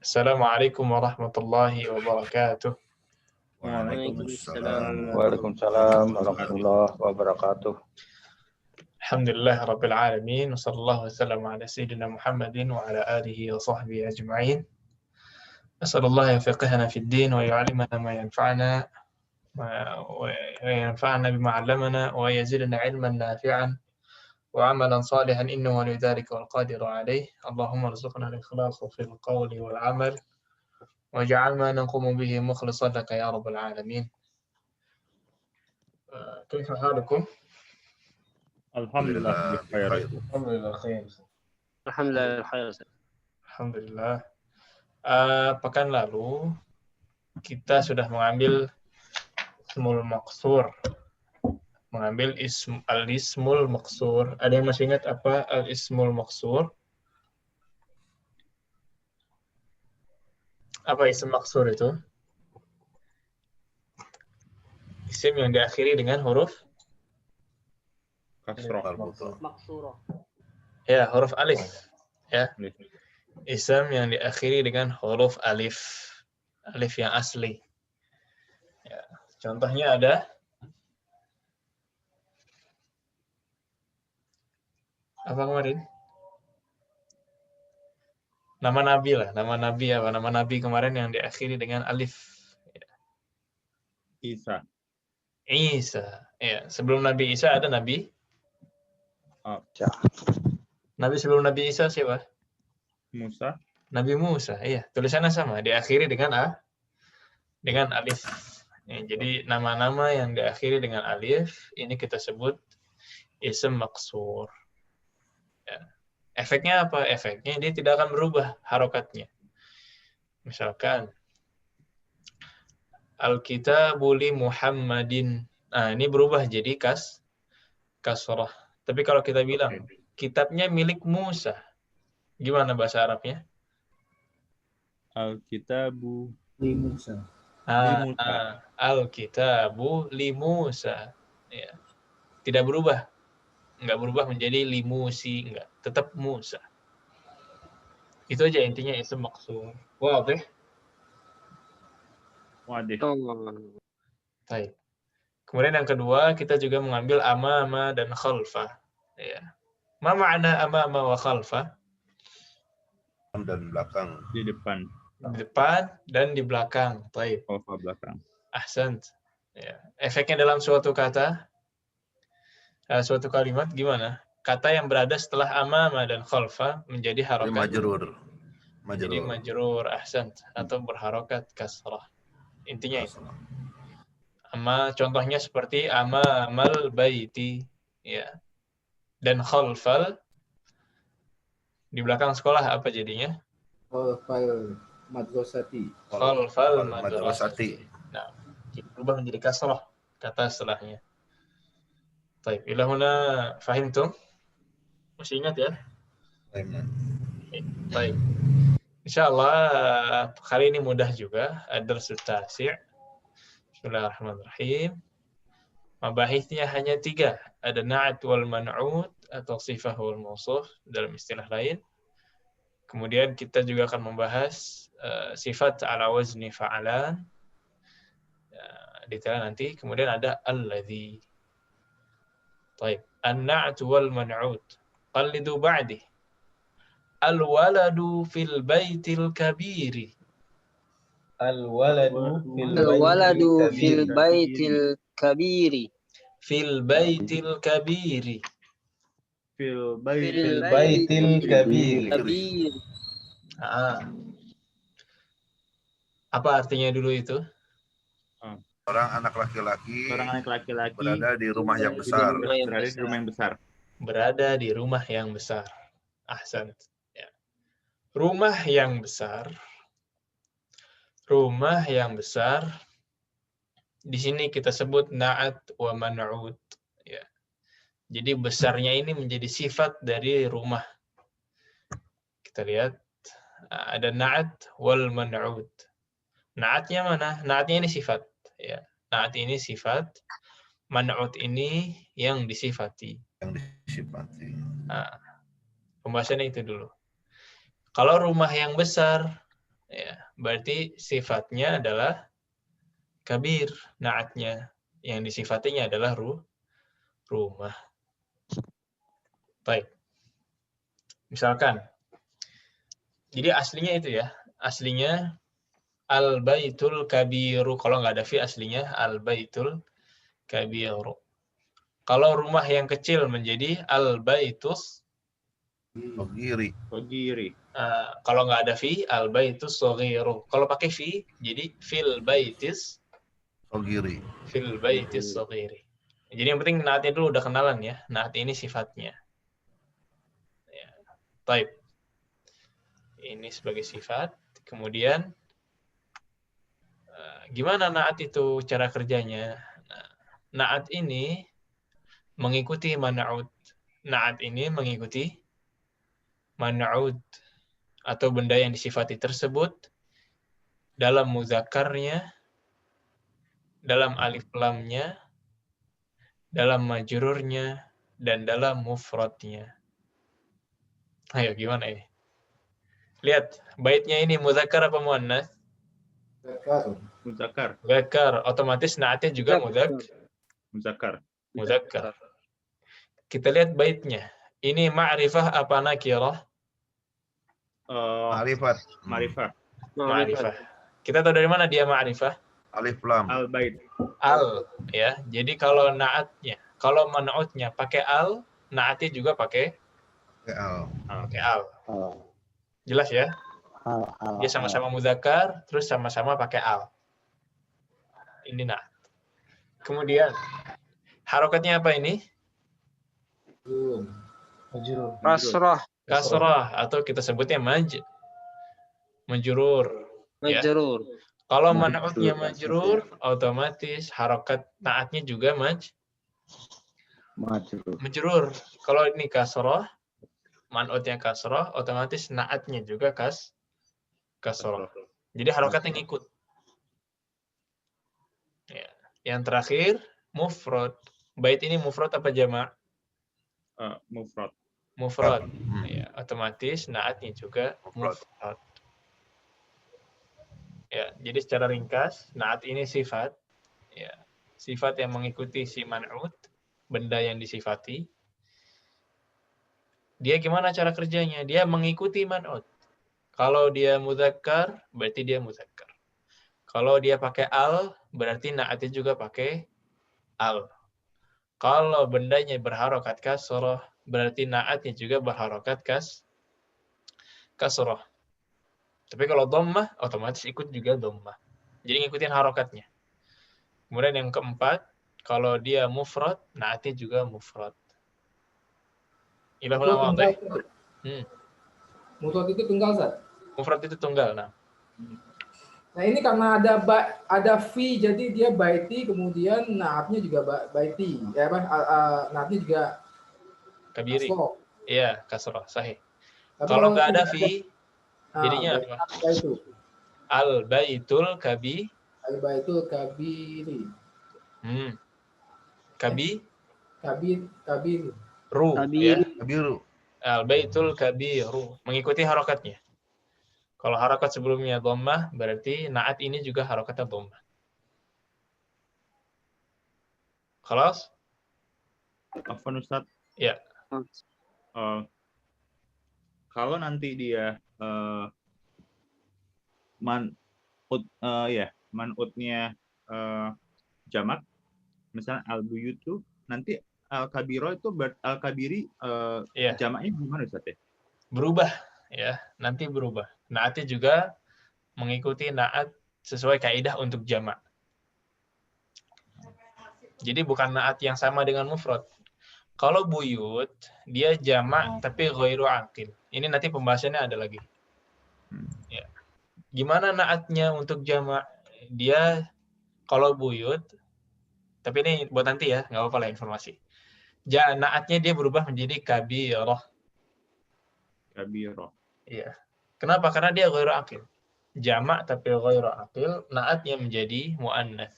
Assalamualaikum warahmatullahi wabarakatuh. Waalaikumsalam. Waalaikumsalam warahmatullahi wabarakatuh. Alhamdulillah rabbil alamin wa sallallahu wasallam ala sayyidina Muhammadin wa ala alihi wa sahbihi ajma'in. As'alullah yafiqhana fid din wa yu'allimana ma yanfa'una wa yanfa'na bima 'allamana wa yazidna 'ilman nafi'an wa 'amalan salihan innahu waliyyu dzalika wal qadiru 'alaih. Allahumma arzuqna al-ikhlasa fil qawli wal 'amal waj'al ma naqumu bihi mukhlishan laka ya rabbal alamin. Kaifa halukum? Alhamdulillah khair. Alhamdulillah khair. Alhamdulillah khair. Alhamdulillah. Pekan lalu kita sudah mengambil ismul maqsur. Mengambil al-ismul maqsur. Ada yang masih ingat apa al-ismul maqsur? Apa isim maqsur itu? Isim yang diakhiri dengan huruf Kasroh. Maksurah. ya, huruf alif. Ya. Isim yang diakhiri dengan huruf alif. Alif yang asli. Ya. Contohnya ada apa kemarin? Nama nabi lah, nama nabi apa? Nama nabi kemarin yang diakhiri dengan alif. Ya. Isa. Isa. Ya, sebelum Nabi Isa ada Nabi. Nabi sebelum Nabi Isa siapa? Musa. Nabi Musa. Iya, tulisannya sama, diakhiri dengan alif. Ya, jadi nama-nama yang diakhiri dengan alif ini kita sebut isim maqsur. Ya. Efeknya apa? Efeknya dia tidak akan berubah harokatnya. Misalkan Al-kitabu li Muhammadin. Nah, ini berubah jadi kasrah. Tapi kalau kita bilang kitabnya milik Musa, gimana bahasa Arabnya? Al-kitabu Li Musa. Al-kitabu li Musa. Ya. Tidak berubah. Enggak berubah menjadi li Musi, enggak. Tetap Musa. Itu aja intinya isim maqsur. Wadih? Wadih. Baik. Kemudian yang kedua, kita juga mengambil amama dan khalfa. Ya. Ma ma'na amama wa khalfa? Dan belakang. Di depan. Di depan dan di belakang. Baik. Khalfa belakang. Ahsant. Ya. Efeknya dalam suatu kata, suatu kalimat gimana? Kata yang berada setelah amama dan khalfa menjadi harokat. Majrur. Jadi majrur, ahsant. Atau berharokat kasrah. Intinya itu. Contohnya seperti amamal baiti, ya. Dan khalfal di belakang sekolah apa jadinya? Khalfal madrasati. Khalfal madrasati. Madrasati. Nah, berubah menjadi kasrah kata setelahnya. Baik, ila huna fahimtum? Masih ingat ya? Baik. Insyaallah kali ini mudah juga, ad-darsus tasi'. Bismillahirrahmanirrahim. Mabahithnya hanya 3. Ada na'at wal man'ut atau sifah wal mausuf dalam istilah lain. Kemudian kita juga akan membahas sifat ala wazni fa'alan. Detail nanti. Kemudian ada alladhi. Baik. An-na'at wal man'ut. Qallidu ba'di. Al-waladu fil baitil kabiri. Al-waladu fil baitil kabiri. Fil baitil kabiri. Fil baitil kabiri. Apa artinya dulu itu? Orang anak laki-laki berada di rumah yang besar. Berada di rumah yang besar. Berada di rumah yang besar. Ahsan. Ya. Rumah yang besar. Rumah yang besar. Di sini kita sebut na'at wa man'ut. Ya. Jadi besarnya ini menjadi sifat dari rumah. Kita lihat ada na'at wal man'ut. Na'atnya mana? Na'atnya ini sifat. Ya. Na'at ini sifat. Man'ut ini yang disifati. Nah, pembahasannya itu dulu. Kalau rumah yang besar, Ya, berarti sifatnya adalah kabir, naatnya. Yang disifatinya adalah rumah. Baik. Misalkan, jadi aslinya itu ya, aslinya al-baitul kabiru. Kalau nggak ada fi aslinya al-baitul kabiru. Kalau rumah yang kecil menjadi al-baitus Sogiri. kalau nggak ada fi, al-baitus saghiru. Kalau pakai fi, jadi fil baitis Sogiri. saghiri. Jadi yang penting naatnya dulu udah kenalan ya. Naat ini sifatnya. Ya. Baik. Ini sebagai sifat. Kemudian gimana naat itu cara kerjanya? Naat ini mengikuti man'ud. Naat ini mengikuti man'ud atau benda yang disifati tersebut dalam mudzakarnya, dalam alif lamnya, dalam majrurnya, dan dalam mufradnya. Ayo gimana ini? Lihat, baitnya ini muzakkar apa muannas? Muzakkar. Muzakkar, otomatis naatnya juga Muzakkar. muzakkar. Kita lihat baitnya. Ini ma'rifah apa nakirah? Ma'rifat. Ma'rifah. Kita tahu dari mana dia ma'rifah? Alif lam. Al-bait. Al, ya. Jadi kalau naatnya, kalau man'utnya pakai al, naatnya juga pakai al. Jelas ya? Dia sama-sama muzakkar, terus sama-sama pakai al. Ini naat. Kemudian harokatnya apa ini? Kasrah atau kita sebutnya majrur. Ya. Kalau man'utnya majrur, otomatis harokat naatnya juga majrur. Kalau ini kasrah, man'utnya kasrah, otomatis naatnya juga kasrah. Jadi harokatnya ngikut. Ya. Yang terakhir, mufrad. Bait ini mufrad apa jamak? Mufrad. Ya, otomatis naatnya juga mufrad. Ya, jadi secara ringkas, naat ini sifat. Ya, sifat yang mengikuti si man'ut, benda yang disifati. Dia gimana cara kerjanya? Dia mengikuti man'ut. Kalau dia mudzakkar, berarti dia mudzakkar. Kalau dia pakai al, berarti naatnya juga pakai al. Kalau bendanya berharokat kasroh, berarti naatnya juga berharokat kasroh. Tapi kalau dhammah, otomatis ikut juga dhammah. Jadi ngikutin harokatnya. Kemudian yang keempat, kalau dia mufrad, naatnya juga mufrad. Ilahul awadih. Mufrad itu tunggal, Ustaz? Mufrad itu tunggal. Nah ini karena ada fi, jadi dia baiti, kemudian naatnya juga baiti. Ya apa? Naatnya juga kabiri. kasroh. Iya, kasroh, sahih. Tapi Kalau nggak ada fi, jadinya apa? Itu. Al-baitul kabiri. Al-baitul kabiri. Kabir. Kabiru. Al-baitul kabiru. Mengikuti harokatnya. Kalau harokat sebelumnya dhammah, berarti naat ini juga harokatnya dhammah. Khalas? Afwan Ustaz. Ya. Kalau nanti dia man'utnya jamak, misalnya al-buyutu, nanti al-kabiro itu al-kabiri jamaknya gimana Ustaz ya? Berubah ya, nanti berubah. Naatnya juga mengikuti naat sesuai kaidah untuk jamak. Jadi bukan naat yang sama dengan mufrad. Kalau buyut, dia jamak tapi ghairu aqil. Ini nanti pembahasannya ada lagi. Ya. Gimana naatnya untuk jamak? Dia kalau buyut, tapi ini buat nanti ya, nggak apa-apa lah informasi. Naatnya dia berubah menjadi kabirah. Iya. Kenapa? Karena dia ghairu aqil. Jamak tapi ghairu aqil, naatnya menjadi muannats.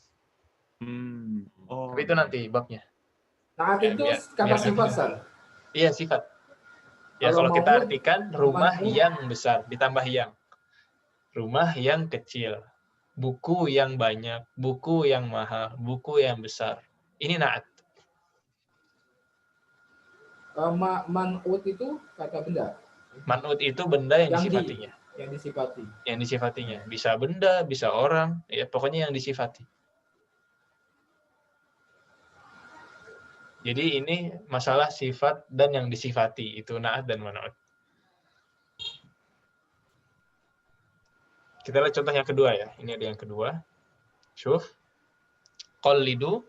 Tapi itu nanti babnya. Naat itu kata sifat, San. Iya, sifat. Ya kalau kita artikan rumah yang besar ditambah yang. Rumah yang kecil. Buku yang banyak. Buku yang mahal. Buku yang besar. Ini na'at. Man'ut itu kata benda. Man'ut itu benda yang disifatinya. Yang disifati. Yang disifatinya. Bisa benda, bisa orang. Ya, pokoknya yang disifati. Jadi ini masalah sifat dan yang disifati. Itu na'at dan man'ut. Kita lihat contoh yang kedua ya. Ini ada yang kedua. Syuf. Qallidu.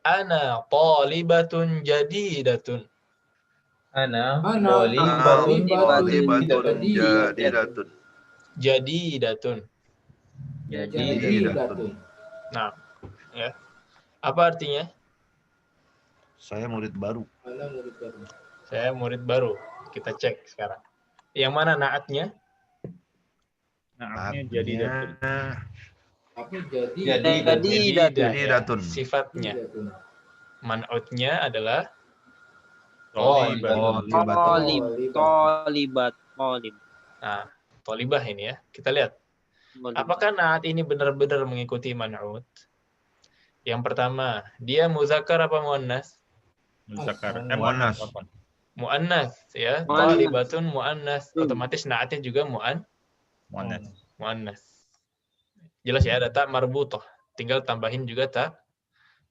Ana talibatun jadidatun. Ana talibatun jadidatun. Jadidatun. Nah, ya. Apa artinya? Saya murid baru. Saya murid baru. Kita cek sekarang. Yang mana naatnya? Naatnya jadidatun. Jadidatun. Sifatnya. Man'utnya adalah Tolibat. Nah, tolibah ini ya. Kita lihat. Apakah naat ini benar-benar mengikuti man'ut? Yang pertama, dia muzakkar apa muannas? Muzakkar. Muannas. Muannas ya. Talibatun muannas. Otomatis naatnya juga muannas. Jelas ya, ada tak marbutah. Tinggal tambahin juga tak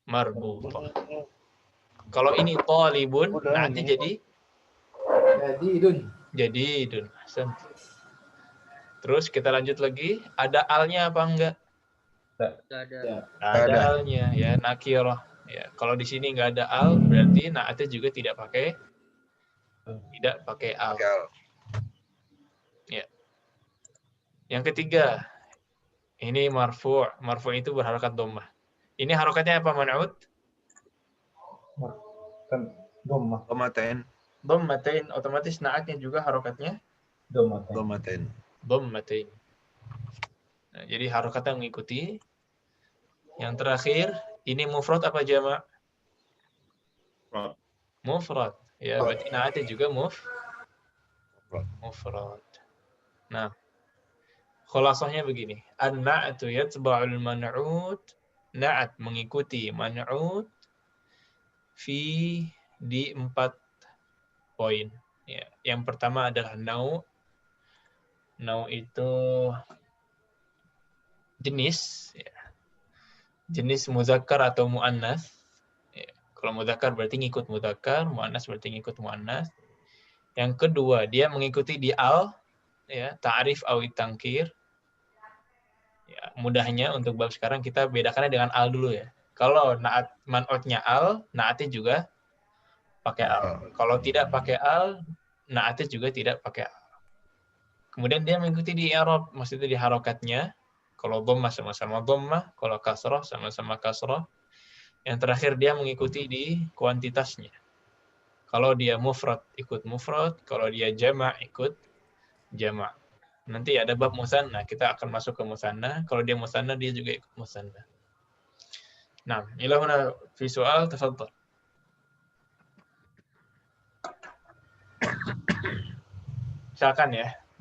marbutah. Kalau ini talibun, naatnya jadidun. Terus kita lanjut lagi. Ada alnya apa enggak? Ada alnya ya, nakirah. Ya, kalau di sini enggak ada al, berarti naatnya juga tidak pakai al. Ya. Yang ketiga, ini marfu'. Marfu' itu berharokat dhammah. Ini harokatnya apa man'ut? Domaten. Dhammatain. Otomatis naatnya juga harokatnya Domaten. dhammatain. Nah, jadi harokatnya mengikuti. Yang terakhir, ini mufrad apa jamak? Mufrad. Ya, berarti naatnya juga mufrad. Nah, khulasahnya begini. An-na'atu yatba'ul man'ut. Na'at mengikuti man'ut di 4 poin. Ya, yang pertama adalah nau. Nau itu jenis. Ya. Jenis muzakkar atau muannas. Ya. Kalau muzakkar berarti ngikut muzakkar, muannas berarti ngikut muannas. Yang kedua, dia mengikuti di al, ya, ta'rif aw tangkir. Ya, mudahnya untuk bab sekarang kita bedakannya dengan al dulu ya. Kalau naat man'utnya al, naatnya juga pakai al. Kalau tidak pakai al, naatnya juga tidak pakai al. Kemudian dia mengikuti di i'rab, maksudnya di harokatnya. Kalau dhammah sama-sama dhammah, kalau kasrah sama-sama kasrah. Yang terakhir dia mengikuti di kuantitasnya. Kalau dia mufrad ikut mufrad, kalau dia jama' ikut jama'. Nanti ada bab musanna, kita akan masuk ke musanna. Kalau dia musanna, dia juga ikut musanna. Nah, ila huna fi soal, tafadhal.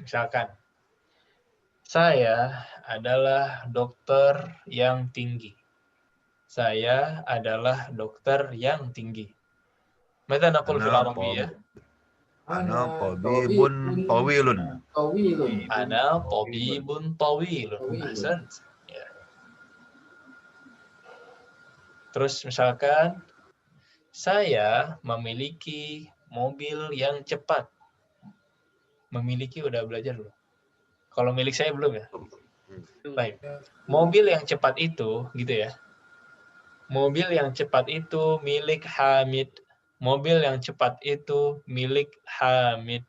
Misalkan saya adalah dokter yang tinggi. Saya adalah dokter yang tinggi. Mata naqul fil arabiyyah? Ana tabibun tawilun. Ana tabibun tawilun. Ahsan. Ya. Terus misalkan saya memiliki mobil yang cepat. Memiliki udah belajar belum? Kalau milik saya belum ya? Baik. Mobil yang cepat itu, gitu ya. Mobil yang cepat itu milik Hamid. Mobil yang cepat itu milik Hamid.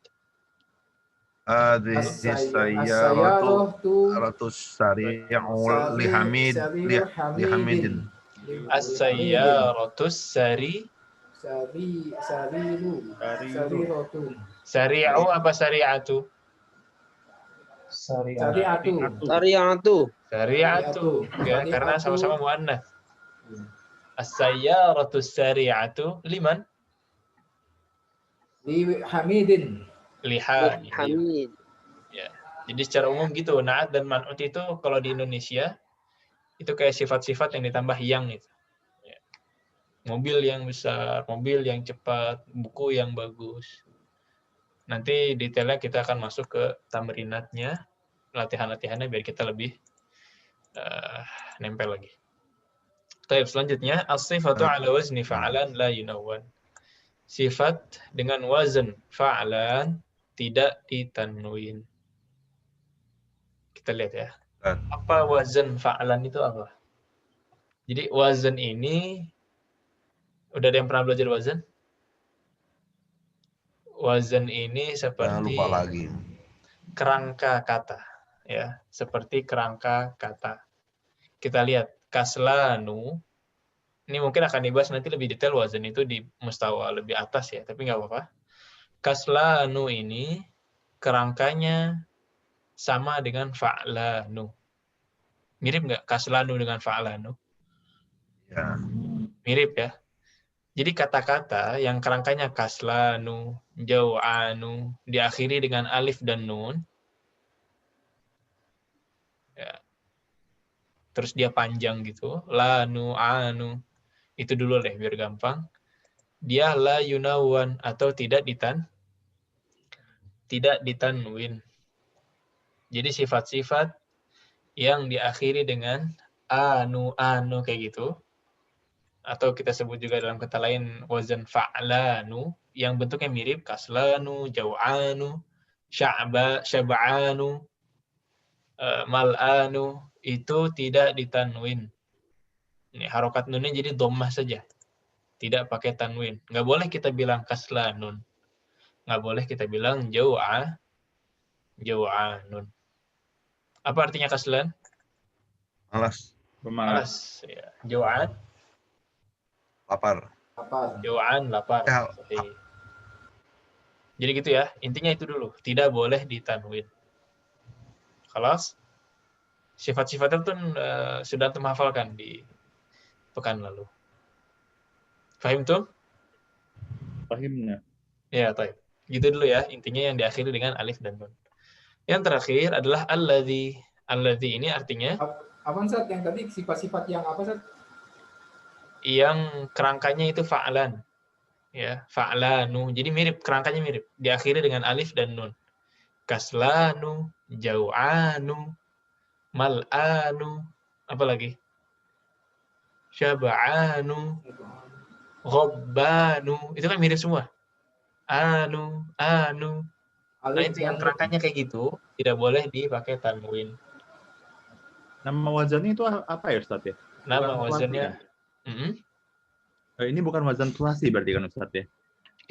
Hadhihi sayyaratu sari'u li Hamidin. As-sayyaratu sari'u apa sari'atu? Sari'atu. Ya, karena sama-sama muannats. As-sayyaratu sari'atu liman? Li Hamidin. Li Hamid. Hamid. Ya. Jadi secara umum gitu, na'at dan man'ut itu kalau di Indonesia itu kayak sifat-sifat yang ditambah yang gitu. Ya. Mobil yang besar, mobil yang cepat, buku yang bagus. Nanti detailnya kita akan masuk ke tamrinatnya, latihan-latihannya biar kita lebih nempel lagi. Baik, selanjutnya as-sifatu ala wazni fa'alan la yunawwan. Sifat dengan wazan fa'alan tidak ditanwin. Kita lihat ya. Apa wazan fa'alan itu apa? Jadi wazan ini, udah ada yang pernah belajar wazan? Wazan ini seperti lupa lagi. Kerangka kata, ya, seperti kerangka kata. Kita lihat kaslanu. Ini mungkin akan dibahas nanti lebih detail wazan itu di mustawa lebih atas ya, tapi nggak apa-apa. Kaslanu ini kerangkanya sama dengan fa'lanu. Mirip nggak kaslanu dengan fa'lanu? Ya. Mirip ya. Jadi kata-kata yang kerangkanya kaslanu, jau'anu, diakhiri dengan alif dan nun, ya. Terus dia panjang gitu, lanu, anu, itu dulu deh biar gampang. Dia la yunawan atau tidak ditanwin. Jadi sifat-sifat yang diakhiri dengan anu kayak gitu, atau kita sebut juga dalam kata lain wazan fa'lanu yang bentuknya mirip kaslanu, jau'anu, syab'anu, mal'anu, itu tidak ditanwin. Ini harokat nunnya jadi dhammah saja. Tidak pakai tanwin. Nggak boleh kita bilang kaslanun. Nggak boleh kita bilang jau'anun. Apa artinya kaslan? Malas. Malas. Ya. Jau'an? Lapar. Jau'an, lapar. Ya. Jadi gitu ya. Intinya itu dulu. Tidak boleh ditanwin. Khalas? Sifat-sifat itu sudah antum hafalkan di pekan lalu. Fahim tuh? Fahimnya. Ya, taib. Gitu dulu ya. Intinya yang diakhiri dengan alif dan nun. Yang terakhir adalah alladzi. Alladzi ini artinya Apa Ustaz yang tadi sifat-sifat yang apa Ustaz? Yang kerangkanya itu fa'lan. Ya, fa'lanu. Jadi mirip, kerangkanya mirip. Diakhiri dengan alif dan nun. Kaslanu, jau'anu, mal'anu, apa lagi? Syab'anu, ghabbanu. Itu kan mirip semua. Anu. Nah, itu yang kerangkanya kayak gitu, tidak boleh dipakai tanwin. Nama wazannya itu apa ya Ustaz ya? Nama wazannya ini bukan wazan tulasi berarti kan Ustaz ya?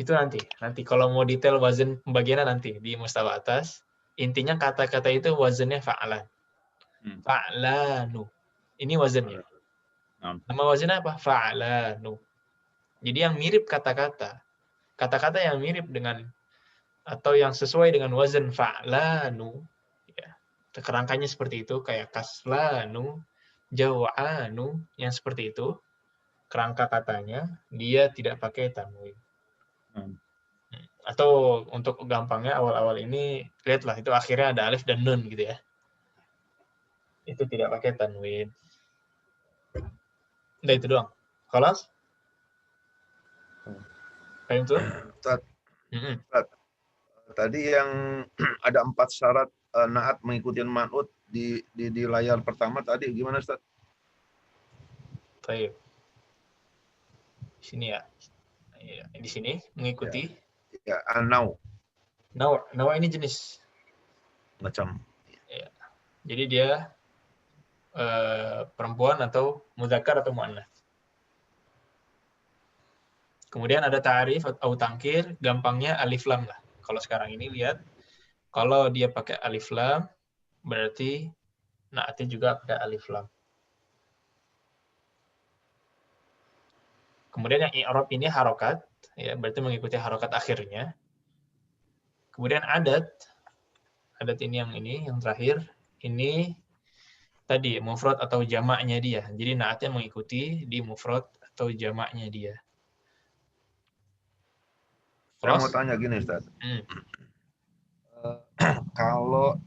Itu nanti kalau mau detail wazan pembagiannya nanti di mustawa atas. Intinya kata-kata itu wazannya fa'lan. Fa'lanu. Ini wazannya. Nama wazannya apa? Fa'lanu. Jadi yang mirip kata-kata yang mirip dengan atau yang sesuai dengan wazan fa'lanu, ya, kerangkanya seperti itu, kayak kaslanu, jau'anu, yang seperti itu, kerangka katanya, dia tidak pakai tanwin. Atau untuk gampangnya awal-awal ini, lihatlah itu akhirnya ada alif dan nun gitu ya. Itu tidak pakai tanwin. Udah itu doang. Khalas? Paham tuh? Tadi yang ada 4 syarat naat mengikuti man'ut di layar pertama tadi gimana Ustaz? Baik. Di sini ya. Di sini mengikuti. Ya, nau. Nau ini jenis. Macam. Ya. Jadi dia perempuan atau muzakkar atau muannats. Kemudian ada ta'rif atau tangkir, gampangnya alif lam lah. Kalau sekarang ini lihat, kalau dia pakai alif lam, berarti naatnya juga pakai alif lam. Kemudian yang i'rab ini harokat, ya, berarti mengikuti harokat akhirnya. Kemudian adat ini yang terakhir, ini tadi mufrad atau jamaknya dia. Jadi naatnya mengikuti di mufrad atau jamaknya dia. Saya mau tanya gini Ustaz. Kalau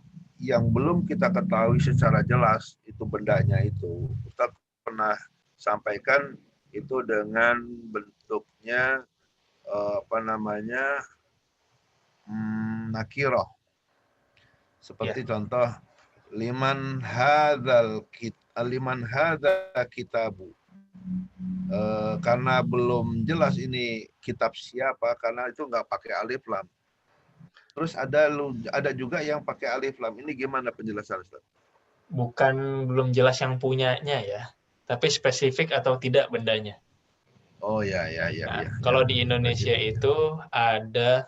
yang belum kita ketahui secara jelas itu bendanya itu. Ustaz pernah sampaikan itu dengan bentuknya nakirah. Seperti contoh liman hadzal kitabu. Karena belum jelas ini kitab siapa, karena itu nggak pakai alif lam. Terus ada juga yang pakai alif lam. Ini gimana penjelasan Ustaz? Bukan belum jelas yang punyanya ya, tapi spesifik atau tidak bendanya. Oh ya. Kalau di Indonesia itu ada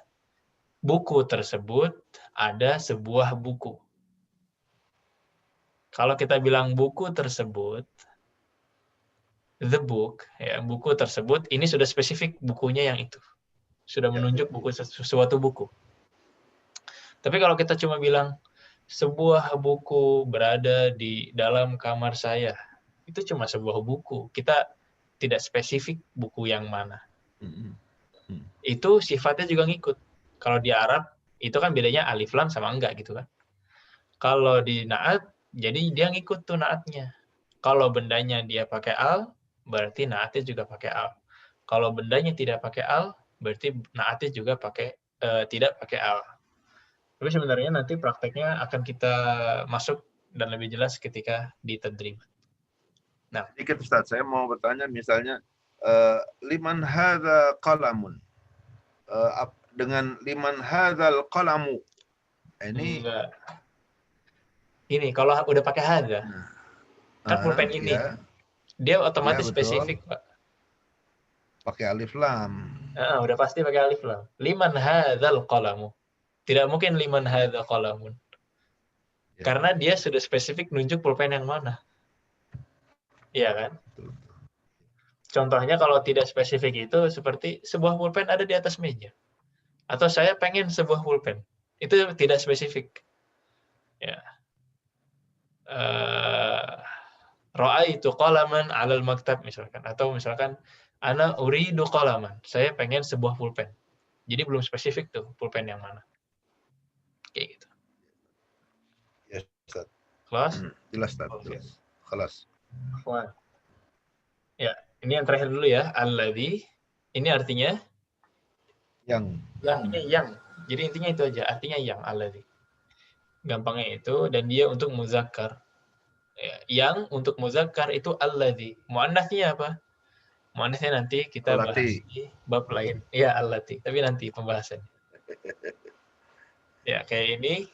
buku tersebut, ada sebuah buku. Kalau kita bilang buku tersebut, the book, ya, buku tersebut, ini sudah spesifik bukunya yang itu. Sudah menunjuk buku sesuatu buku. Tapi kalau kita cuma bilang sebuah buku berada di dalam kamar saya, itu cuma sebuah buku. Kita tidak spesifik buku yang mana. Itu sifatnya juga ngikut. Kalau di Arab, itu kan bedanya alif lam sama enggak gitu kan. Kalau di na'at, jadi dia ngikut tuh na'atnya. Kalau bendanya dia pakai al, berarti na'atnya juga pakai al. Kalau bendanya tidak pakai al, berarti na'atnya juga tidak pakai al. Tapi sebenarnya nanti prakteknya akan kita masuk dan lebih jelas ketika di tadrib. Nah, sedikit Ustaz, saya mau bertanya misalnya liman hadza qalamun. Dengan liman hadzal qalamu. Ini kalau udah pakai hadza, kan pulpen ini, dia otomatis spesifik, Pak. Pakai alif lam. Udah pasti pakai alif lam. Liman hadzal qalamu. Tidak mungkin liman hadza qalamun. Karena dia sudah spesifik nunjuk pulpen yang mana. Iya kan? Contohnya kalau tidak spesifik itu seperti sebuah pulpen ada di atas meja. Atau saya pengen sebuah pulpen. Itu tidak spesifik. Ya. Ra'aitu qalaman 'alal maktab misalkan, atau misalkan ana uridu qalaman, saya pengen sebuah pulpen. Jadi belum spesifik tuh pulpen yang mana. Kayak gitu. Ya, Ustaz. Kelas? Jelas, Ustaz. Kelas. Ya, ini yang terakhir dulu ya, alladzi. Ini artinya yang. Jadi intinya itu aja, artinya yang alladzi. Gampangnya itu, dan dia untuk muzakkar. Ya, yang untuk muzakkar itu alladzi. Muannasnya apa? Muannasnya nanti kita bahas di bab lain. Iya, allati, tapi nanti pembahasannya. Ya, kayak ini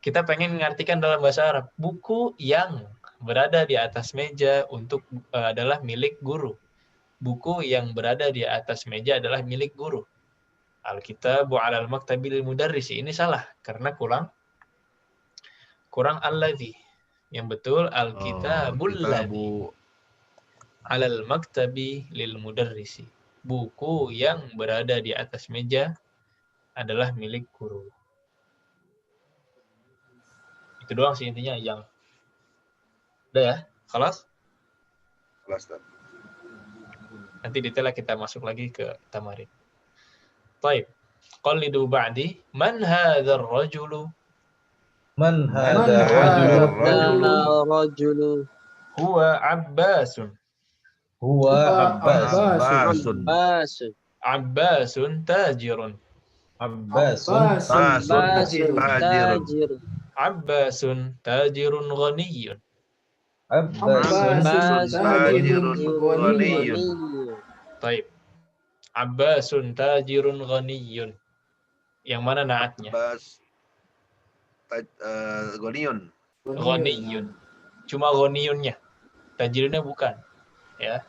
kita pengen mengartikan dalam bahasa Arab, buku yang berada di atas meja adalah milik guru. Buku yang berada di atas meja adalah milik guru. Al-kitabu 'alal maktabil mudarrisi. Ini salah karena kurang alladzi. Yang betul al-kitabul ladzi 'alal maktabi lil mudarrisi. Buku yang berada di atas meja adalah milik guru. Itu doang sih intinya yang. Udah ya? Kelas? Kelas, Ustaz. Nanti detailnya kita masuk lagi ke tamarin. Baik. Qallidu ba'di man hadzal rajulu? Man hadzal rajulu? Huwa Abbasun. Abbasun tajirun. Abbasun tajirun ghaniyun. Baik. Abbasun tajirun ghaniyun. Yang mana naatnya? Ghaniyun. Cuma ghaniyunnya. Tajirunnya bukan. Ya.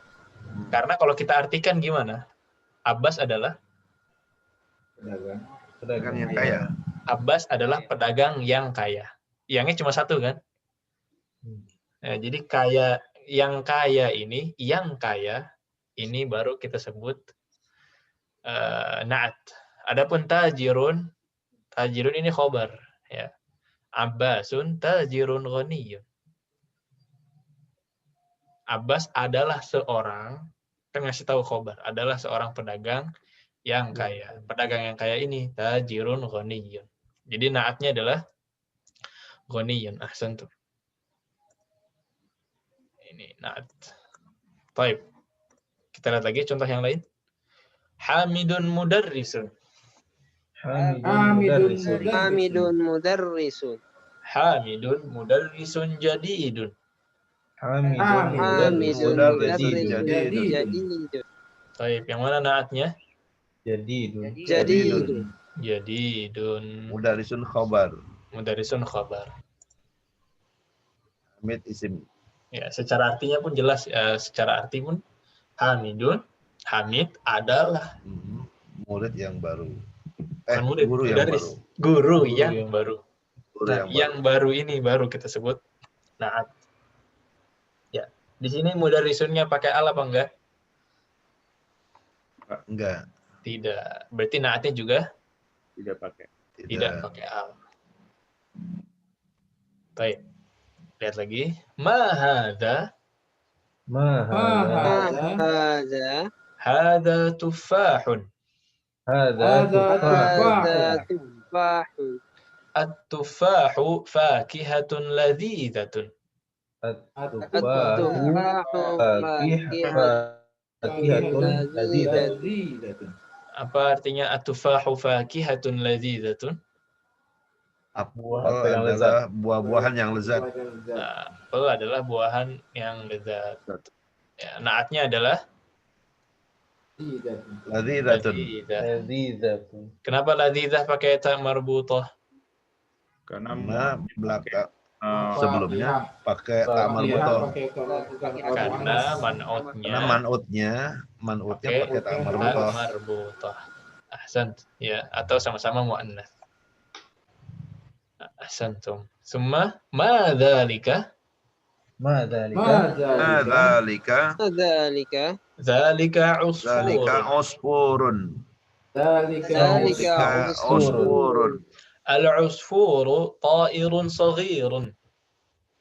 Karena kalau kita artikan gimana? Abbas adalah pedagang yang kaya. Abbas adalah pedagang yang kaya. Yangnya cuma satu kan? Nah, jadi yang kaya ini baru kita sebut na'at. Adapun tajirun ini khobar, ya. Abbasun tajirun ghaniyun. Abbas adalah seorang, kan ngasih tahu khobar, adalah seorang pedagang yang kaya. Pedagang yang kaya ini tajirun ghaniyun. Jadi naatnya adalah Ghaniyun. Ahsantum. Ini na'at. Baik. Kita lihat lagi contoh yang lain. Hamidun mudarrisun. Hamidun Hamidun mudarrisun. Hamidun mudarrisun jadidun. Hamidun Hamidun mudarrisun mudarrisun jadidun. jadidun. Baik, yang mana naatnya? Jadidun. Jadidun. Jadidun. Mudarrisun khabar. Mudarrisun khabar. Hamid isim. Ya, secara artinya pun jelas. Secara arti pun Hamidun, Hamid adalah Murid yang baru. bukan murid, Guru yang mudarris. baru. Guru yang baru. Guru Nah, yang yang baru ini baru kita sebut naat. Ya, di sini mudarrisunnya pakai al apa enggak? Enggak. Tidak. Berarti naatnya juga Tidak pakai. tidak pakai al. Baik. Lihat lagi. Ma hadza? Ma hadza? Hadza Hadza tufahun. Hadza tufah. tufahun. At-tufahu fakihatun ladhidatun. At-tufahu fakihatun ladzidatun. Apa artinya at-tufahu fakihatun ladhidatun? Apel Apa yang adalah buah-buahan yang lezat. Apel adalah buahan yang lezat. Ya, naatnya adalah Ladzidatun. ladhidah. Ladzidatun. Kenapa ladhidah pakai ta marbutah? Karena Karena belakang eh, sebelumnya pakai tak marbutoh. Karena man'utnya Karena man'utnya pakai tak marbutoh. marbutah. Ahsan. Ya, atau sama-sama muannats. Ahsantum. Summa ma dzalika? Ma dzalika? Dzalika Dzalika Dzalika dzalika usfurun. Dzalika usfurun. Al-usfuru ta'irun saghirun.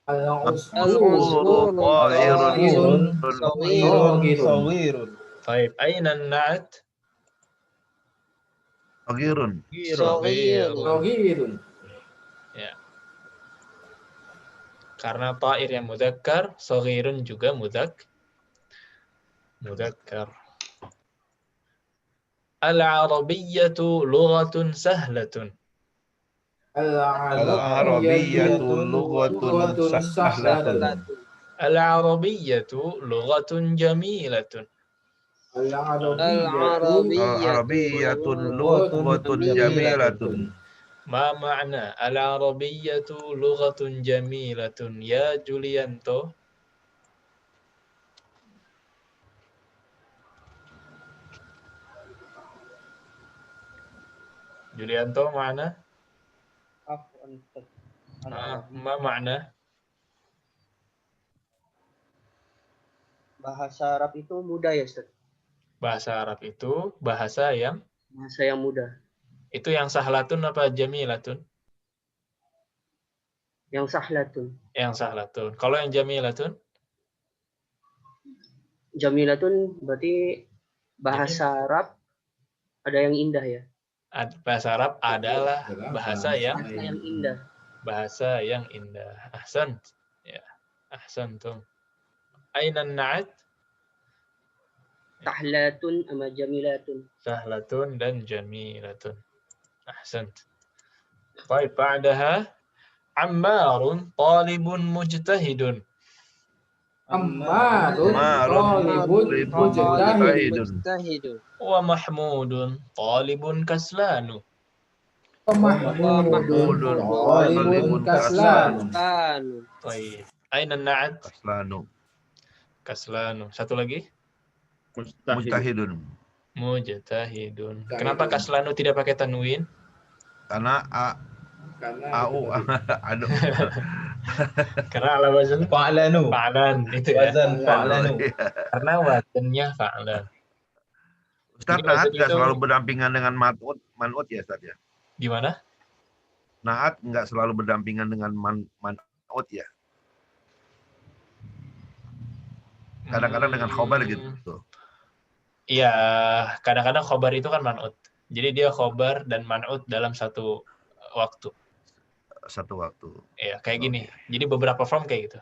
al-usfuru ta'irun Sawirun. Baik, aina an-na'at? Sagirun. saghirun. Ya. Karena ta'ir yang mudzakkar, saghirun juga mudzakkar. Al-arabiyyatu lughatun sahlatun. Al-arabiyyatu lughatun sahlatun. Al-arabiyyatu lughatun jamilatun. Al-arabiyyatu lughatun jamilatun. Ma ma'na al-arabiyyatu lughatun jamilatun ya Julianto? Julianto mana? Ma ma'na? Bahasa Arab itu mudah ya, Ustaz? Bahasa Arab itu bahasa yang Bahasa yang mudah. itu yang sahlatun apa jamilatun? Yang sahlatun. Yang sahlatun. Kalau yang jamilatun? Jamilatun berarti bahasa Arab ada yang indah ya. Bahasa Arab adalah bahasa yang indah. Bahasa yang indah. Ahsan. Ya. Ahsantum. Aina an-na'at? Tahlatun sama jamilatun. Sahlatun dan jamilatun. Ahsant. Baik, ba'daha Ammarun talibun mujtahidun. Ammarun talibun mujtahidun. Wa Mahmudun talibun kaslanu. Mahmudun talibun kaslan. Baik. Aina an-na'at? Kaslanu. Kaslanu. Satu lagi? Mujtahidun. Mujtahidun. Kenapa kaslanu tidak pakai tanwin? Karena au aduh. Karena ala wazan Fa'lanu. fa'lan itu ya. Wazan fa'lanu. Karena wazannya fa'lan. Ustaz, Jadi naat wazan nggak itu- selalu berdampingan dengan man'ut ya, Ustaz ya? Gimana? Naat nggak selalu berdampingan dengan man'ut ya? Kadang-kadang dengan khobar gitu. Iya, kadang-kadang khobar itu kan man'ut. Jadi dia khobar dan man'ut dalam satu waktu. satu waktu. Ya, kayak gini. Jadi beberapa form kayak gitu.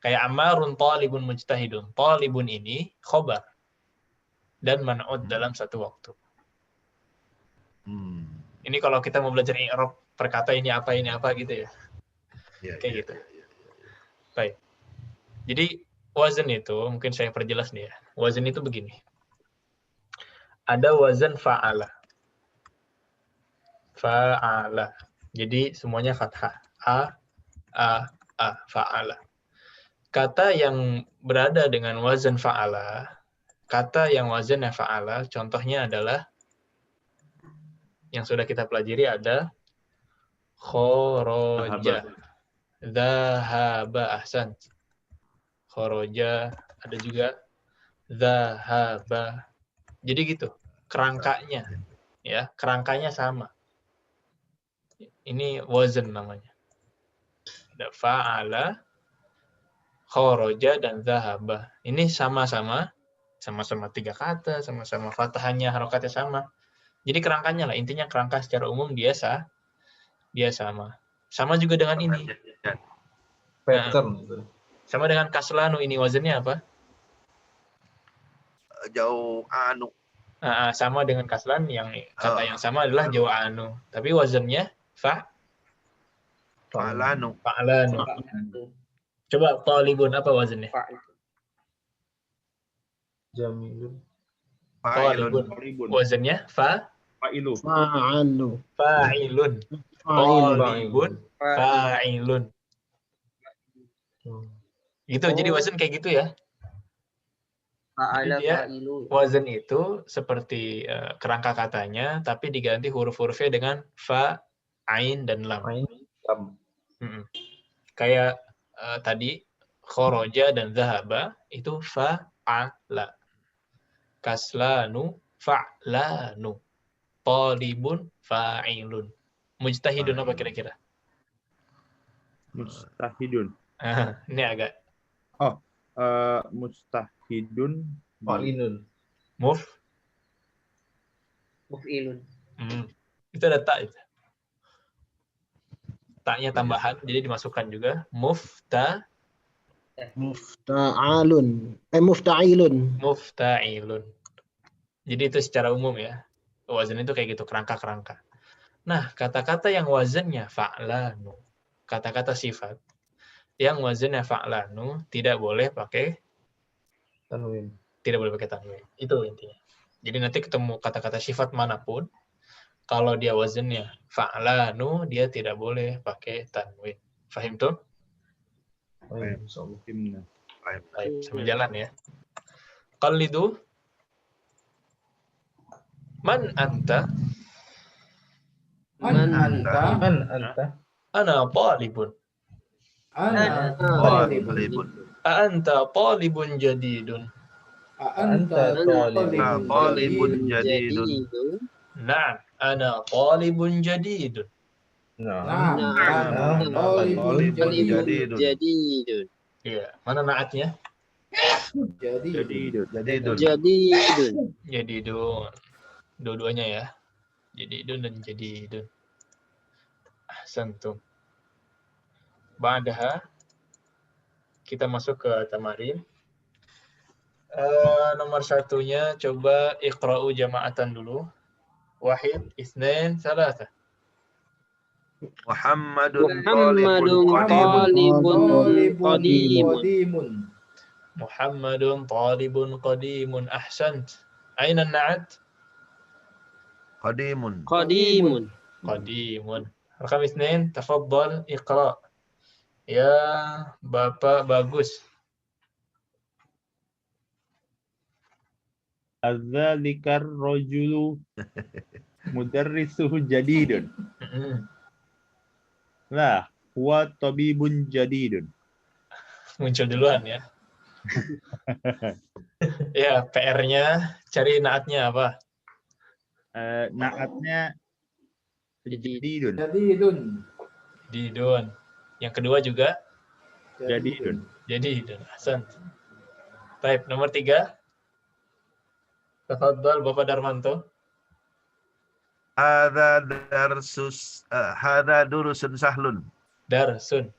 Kayak Ammarun talibun mujtahidun. Talibun ini khobar dan man'ud dalam satu waktu. Ini kalau kita mau belajar i'rab perkata ini apa gitu ya. Kayak gitu. Baik. Jadi wazan itu mungkin saya perjelas nih ya. Wazan itu begini. Ada wazan fa'ala. Fa'ala. Jadi semuanya fathah. Fa'ala. Kata yang berada dengan wazan fa'ala, kata yang wazannya fa'ala, contohnya adalah yang sudah kita pelajari ada khoroja, dhahaba, ahsan. Khoroja, ada juga dhahaba. Jadi gitu, kerangkanya, ya, kerangkanya sama. Ini wazan namanya. Ada fa'ala, khoroja, dan dhahaba. Ini sama-sama tiga kata, sama-sama fathahnya, harokatnya sama. Jadi kerangkanya lah, intinya kerangka secara umum dia sama. Sama juga dengan ini. Pattern. Sama dengan kaslanu, ini wazannya apa? Jauh anu. Sama dengan kaslan, yang kata yang sama adalah jauh anu. Tapi wazannya Fa'lanu. Coba talibun, apa wazannya? Jamilun. Talibun. Wazannya Fa'ilu. fa'ilun. Talibun fa'ilun. Gitu, jadi wazan kayak gitu ya. Fa'ala Jadi dia fa'ilu. wazan itu seperti kerangka katanya, tapi diganti huruf-hurufnya dengan fa, ain, dan lam. Kayak tadi khoroja dan zahaba itu fa'ala. Kaslanu fa'lanu. Talibun fa'ilun. Mujtahidun apa kira-kira? Mustahidun. Ini agak Mustahidun. Fa'ilun. Muf'ilun. Itu ada tak itu. Taknya tambahan, jadi dimasukkan juga. Mufta'ilun. Jadi itu secara umum ya. Wazan itu kayak gitu, kerangka-kerangka. Nah, kata-kata yang wazannya fa'lanu, kata-kata sifat yang wazannya fa'lanu tidak boleh pakai Tanwin. tanwin. Itu intinya. Jadi nanti ketemu kata-kata sifat manapun, kalau dia wazannya fa'lanu, dia tidak boleh pakai tanwin. Fahim tuh? Baik. Baik, sambil jalan ya. Qallidu. Man anta? Man anta? Man anta? Ana talibun. Ana Talibun. Anta talibun jadidun. Anta Talibun jadidun. Na'am, ana talibun jadidun. Talibun jadidun. Iya, mana naatnya? Jadidun. Jadidun. Dua-duanya ya. Jadidun dan jadidun. Ahsantum. Ba'daha kita masuk ke tamarin. Nomor satunya coba iqra'u jama'atan dulu. Wahid, isnain, salasa. Muhammadun qadimun. Muhammadun talibun qadimun. Ahsant. Aina na'at? Qadimun. Qadimun. Rakam isnain, tafaddal iqra'. Ya, Bapak Bagus. Adzzalikar rajulu mudarrisuhu jadidun. Lah, huwa tabibun jadidun. Muncul duluan ya. Ya, PR-nya cari naatnya apa? Naatnya jadidun. Didun. Yang kedua juga Jadidun. Hasan. Baik, nomor 3. Tafadhal Bapak Darmanto. Hadza durusun sahlun. Darsun.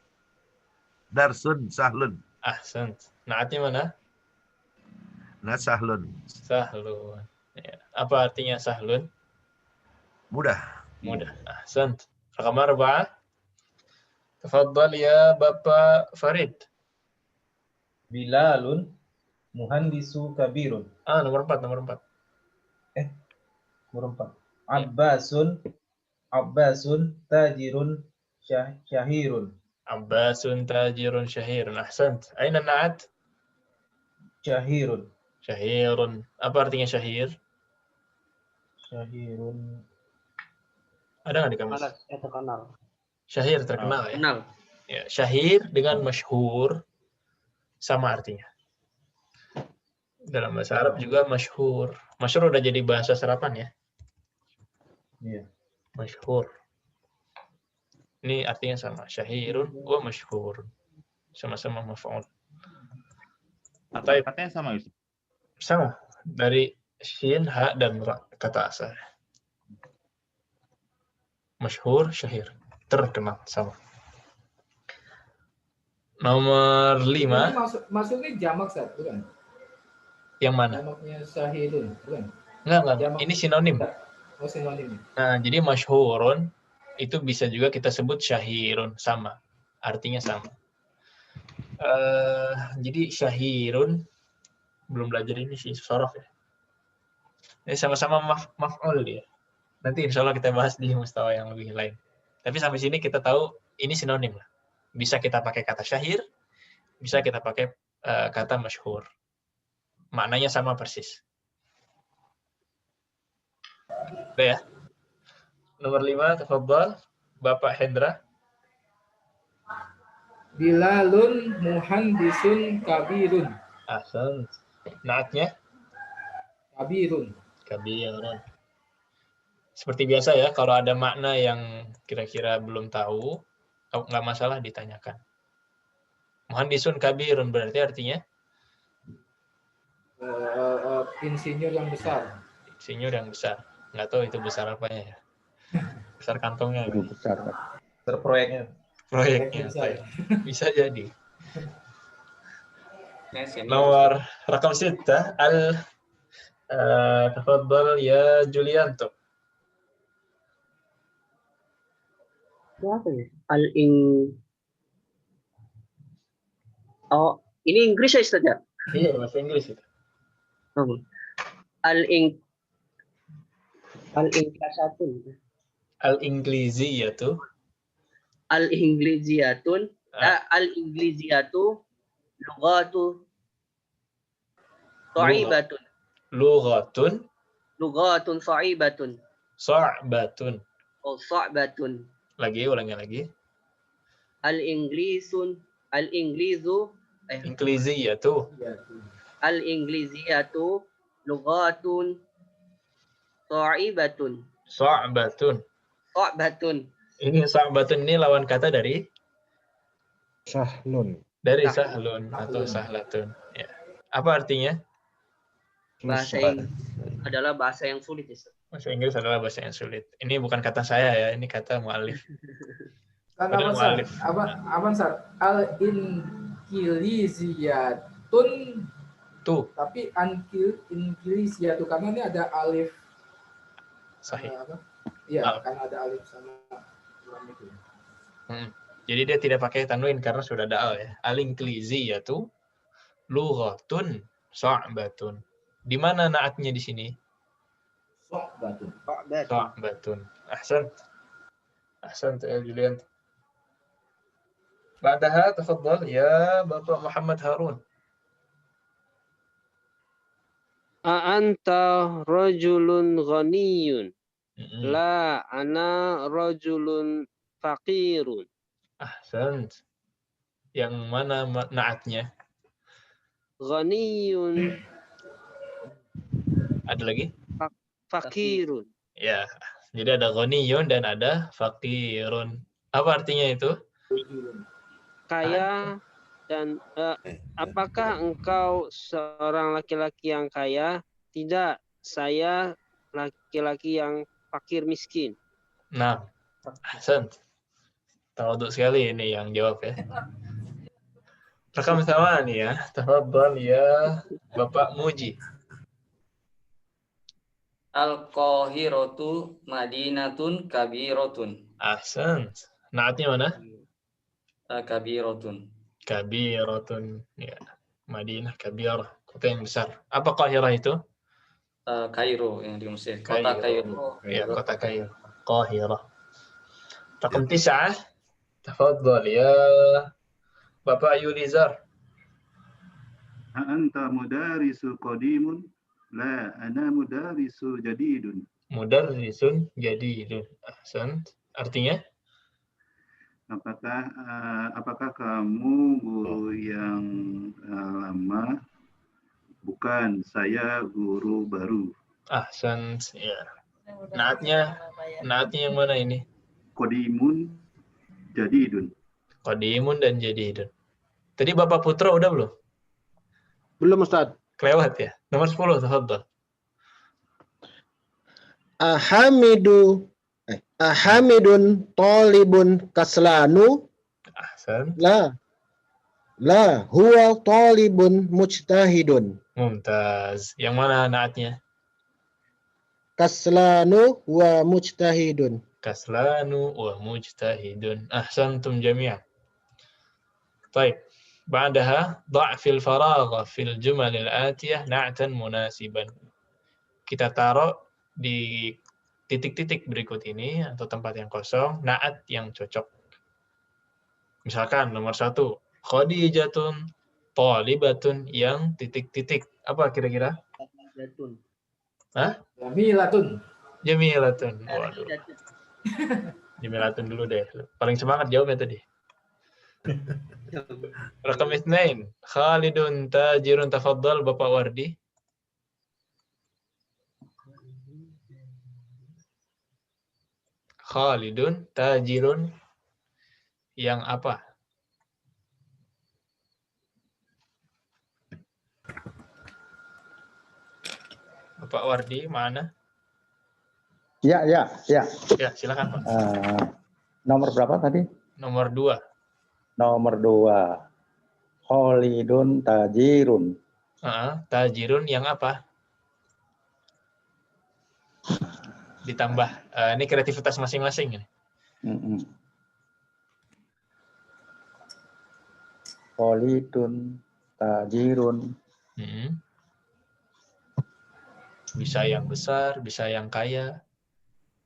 Darsun sahlun. Ahsant. Naatnya mana? Nah, sahlun. Sahlun. Ya. Apa artinya sahlun? Mudah. Mudah. Ahsant. Rakam 4. Tafadhal ya Bapak Farid. Bilalun muhandisu kabirun. Nomor 4. Nomor 4. Abbasun tajirun syahirun. Abbasun tajirun syahirun. Ahsant. Aina na'at? Syahirun. Syahirun. Apa artinya syahir? Syahirun. Ada nggak di kamus? Terkenal. Syahir terkenal ya. Kenal. Ya, syahir dengan masyhur sama artinya. Dalam bahasa Arab juga masyhur. Masyhur udah jadi bahasa serapan ya. Iya. Masyhur. Ini artinya sama. Syahirun wa masyhur. Sama-sama maf'ul. Atau Katanya sama, Yusuf. sama dari shin, ha dan ra kata asal. Masyhur, syahir, terkenal sama. Nomor 5. Ini maksudnya jamak, Ustaz, bukan? Yang mana? Jamaknya syahidun, bukan? Enggak. Jamak. Ini sinonim. Oh, sinonim. Nah, jadi masyhurun itu bisa juga kita sebut syahirun, sama. Artinya sama. Jadi syahirun belum belajar ini sih sorof ya. Ini sama-sama maf'ul dia. Nanti insya Allah kita bahas di mustawa yang lebih lain. Tapi sampai sini kita tahu ini sinonim lah. Bisa kita pakai kata syahir, bisa kita pakai kata masyhur. Maknanya sama persis. Udah ya. Nomor 5, tafadhal. Bapak Hendra. Bilalun muhandisun kabirun. Ahsan. Naatnya? Kabirun. Kabirun. Seperti biasa ya, kalau ada makna yang kira-kira belum tahu, nggak masalah ditanyakan. Muhandisun kabirun berarti artinya? Insinyur yang besar. Insinyur yang besar. Nggak tahu itu besar apanya ya. Besar kantongnya. Besar. Terproyeknya. Proyeknya. Besar. Ya? Bisa jadi. Nomor rakam 6. Tafadhal ya Julianto. Apa ya? Oh, ini Inggris ya, Ustaz ya? Iya, bahasa Inggris itu. Oh. Al-Inglisatun. Al-Ingliziyatu. Al-Ingliziyatun. Al-Ingliziyatu lughatu sa'ibatun. Lughatun sa'ibatun. Sa'batun. Oh, sa'batun. Ulangi lagi. Al-Inglizu Ingliziyatu. Al-Ingliziyatu lughatun sa'ibatun. Sa'batun. Sa'batun. Ini sa'batun ini lawan kata dari Sahlun. sahlun atau sahlatun. Ya. Apa artinya? Adalah bahasa yang sulit, Ustaz. Bahasa Inggris adalah bahasa yang sulit. Ini bukan kata saya ya, ini kata mu'alif. Kan Padahal mu'alif. apa Ustaz? Al-Ingliziyatun. Tuh, Tapi Ingliziyatu karena ini ada alif. sahih. Iya, Al. karena ada alif sama lam itu. Jadi dia tidak pakai tanwin karena sudah ada al ya. Al-Ingliziyatu lughatun sa'batun. Di mana naatnya di sini? Sa'batun. Sa'batun. Ahsan ya Julian. Ba'daha tafadhal ya Bapak Muhammad Harun. A'anta rajulun ghaniyun. La ana rajulun faqirun. Ahsan. Yang mana naatnya? Ghaniyun Ada lagi? faqirun. Ya. Jadi ada ghaniyun dan ada faqirun. Apa artinya itu? Kaya dan apakah engkau seorang laki-laki yang kaya? Tidak, saya laki-laki yang fakir miskin. Nah, ahsan. Tawaduk sekali ini yang jawab ya. Rekam sama nih ya. Tafadhal ya Bapak Muji. Al-Qahiratu madinatun kabiratun. Ahsan. Naatnya mana? Kabiratun. Kabiratun. Ya. Madinah kabirah. Kota yang besar. Apa Qahirah itu? Kairo yang di Mesir. Kota Kairo. Ya, kota Kairo. Qahirah. Rakam 9. Tafadhal ya Bapak Yulizar. Anta mudarisu qadimun la ana mudarisu jadidun. Mudarrisun jadidun. Ahsan. Artinya? Apakah kamu guru yang lama? Bukan, saya guru baru. Ahsan. Ya. Naatnya yang mana ini? Qadimun jadidun. Qadimun dan jadidun. Tadi Bapak Putra udah belum? Belum Ustaz. Kelewat ya. Nomor 10, tafadhal. Ahamidun talibun kaslanu. Ahsan. La huwa talibun mujtahidun. Mumtaz. Yang mana naatnya? Kaslanu wa mujtahidun. Kaslanu wa mujtahidun. Ahsantum jami'an. طيب. بعدها ضع في الفراغ في الجمل الآتية نعتا مناسبا. Kita taruh di titik-titik berikut ini atau tempat yang kosong naat yang cocok. Misalkan nomor 1, Khadijatun thalibatun yang titik-titik. Apa kira-kira? Jatun. Hah? Jamilatun. Jamilatun. Waduh. Jamilatun dulu deh. Paling semangat jawabnya tadi. Rakam 2. Khalidun tajirun, tafadhal Bapak Wardi. Khalidun tajirun yang apa? Bapak Wardi mana? Ya. Ya, silakan Pak. Nomor berapa tadi? Nomor 2. Nomor 2. Khalidun tajirun. Tajirun yang apa? Ditambah. Ini kreativitas masing-masing. Khalidun tajirun. Bisa yang besar, bisa yang kaya,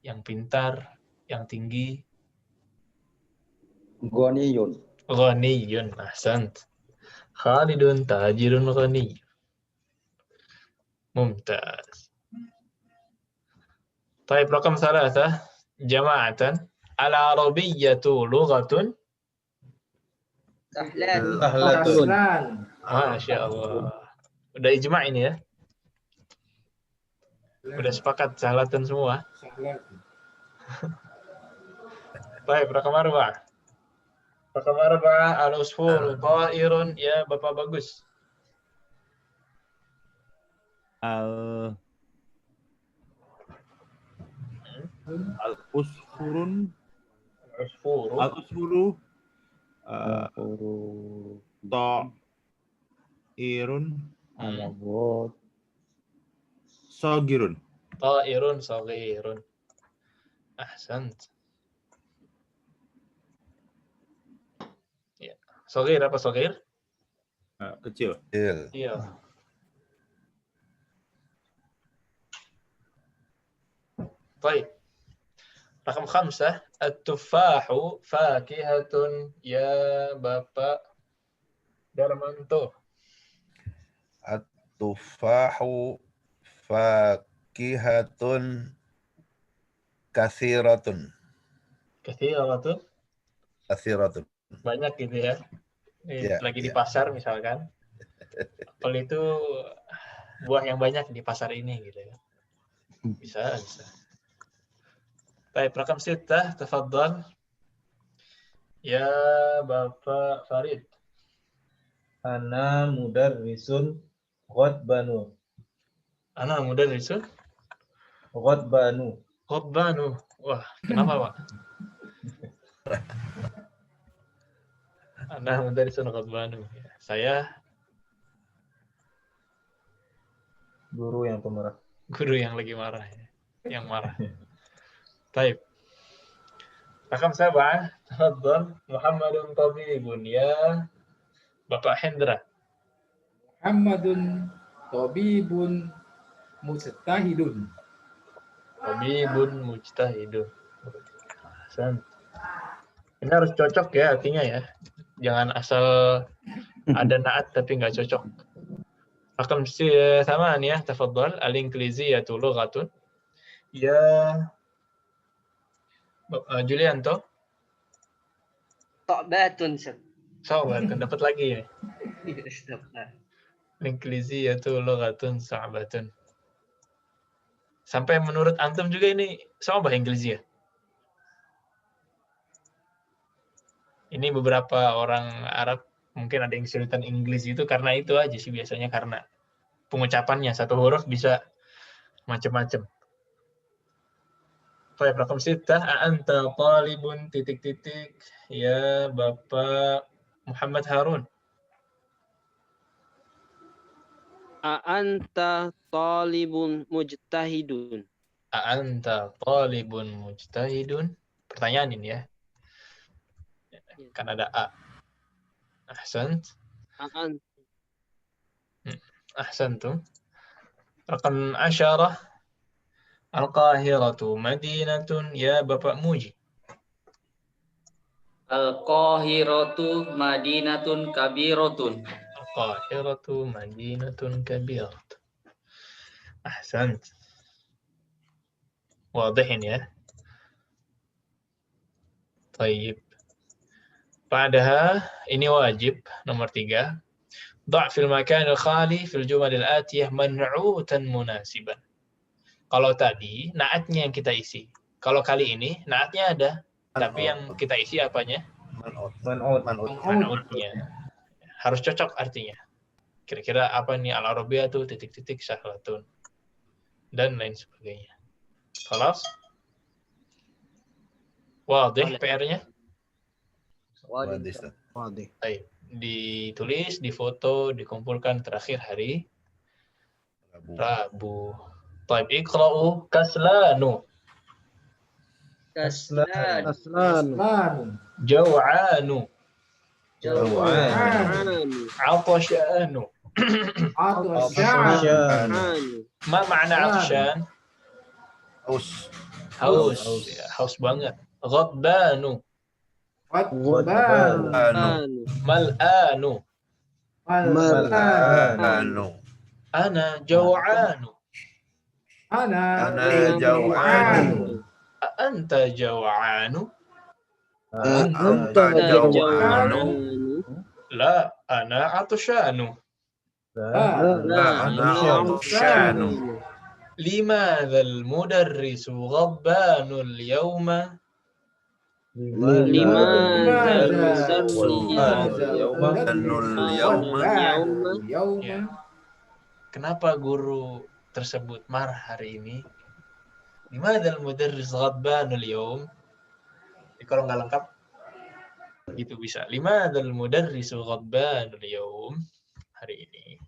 yang pintar, yang tinggi. Ghaniyun. Ghaniyun, ahsant. Khalidun tajirun ghani. Mumtaz. طيب رقم 3 جماعة العربية لغة Sahlatun. Masya Allah. Udah ijma' ini ya? Udah sepakat sahlatan semua? Baik, rakam 4. Rakam 4 al-usfur ta'irun ya Bapak Bagus. Al-usfuru ta'irun sagirun. Ta'irun saghirun. Ahsant. Ya. Saghir apa saghir? Kecil. Iya. طيب. رقم 5 التفاح فاكهة يا Bapak Darmanto. At-tufahu fakihatun kathiratun. Kathiratun. Banyak gitu ya. Ini lagi di pasar misalkan. Apel itu buah yang banyak di pasar ini gitu ya. Bisa. Baik, rakam 6, tafadhal. Ya Bapak Farid. Ana mudarrisun ghadbanu. Ana mudarrisun Ghadbanu. Ghabbanu. Wah, kenapa Pak? Ana mudarisun ghabbanu. Saya Guru yang pemarah. guru yang lagi marah. Yang marah. Taib. Rakam 7. Tafadhal. Muhammadun tabibun. Ya Bapak Hendra. Muhammadun tabibun mujtahidun. Tabibun mujtahidun. Hasan. Ini harus cocok ya artinya ya. Jangan asal ada naat tapi nggak cocok. Rakam 8. Tafadhal. Al-Ingliziyatu lughatun. Ya Julianto. Ta'batun, Ustaz. Sahabatun. Dapat lagi ya. Iya, Ustaz. Al-Ingliziyatu lughatun sa'batun. Sampai menurut antum juga ini sama bahasa Inggris ya? Ini beberapa orang Arab mungkin ada yang kesulitan Inggris itu karena itu aja sih biasanya, karena pengucapannya satu huruf bisa macam-macam. Baik, rakam 6. A'anta talibun ... Ya Bapak Muhammad Harun. A'anta talibun mujtahidun. A'anta talibun mujtahidun. Pertanyaan ini ya. Kan ada A. Ahsant. Ahsantum. Rakam 10. Al-Qahiratu madinatun. Ya Bapak Muji. Al-Qahiratu madinatun kabiratun. Al-Qahiratu madinatun kabiratun. Ahsant. Wadihin ya. Tayyib. Ba'daha, ini wajib nomor 3. Da' fil makan al-khali fil jumal al-atiyah man'utan munasiban. Kalau tadi naatnya yang kita isi. Kalau kali ini naatnya ada, tapi yang kita isi apanya? Man'utnya. Harus cocok artinya. Kira-kira apa nih al-arabiyah tuh ... sahlatun dan lain sebagainya. Khalas? Wadih PR-nya? Wadih. Baik. Ditulis, difoto, dikumpulkan terakhir hari Rabu. Baik, iqra'u kaslanu. Kaslan. Jaw'anu. Jaw'an. Atashanu. Ma ma'na atsyan? Haus. Haus. Ya, haus banget. Ghadbanu. Mal'anu. Ana jaw'anu. Ana jaw'anu. Anta jaw'anu. Anta jaw'anu. La, ana atashanu. La ana atashanu. لماذا المدرس غضبان اليوم؟ Kenapa guru tersebut marah hari ini? Limadal mudarris ghadbanul yawm? Kalau nggak lengkap, gitu bisa. Limadal mudarrisu ghadbanul yawm? Hari ini.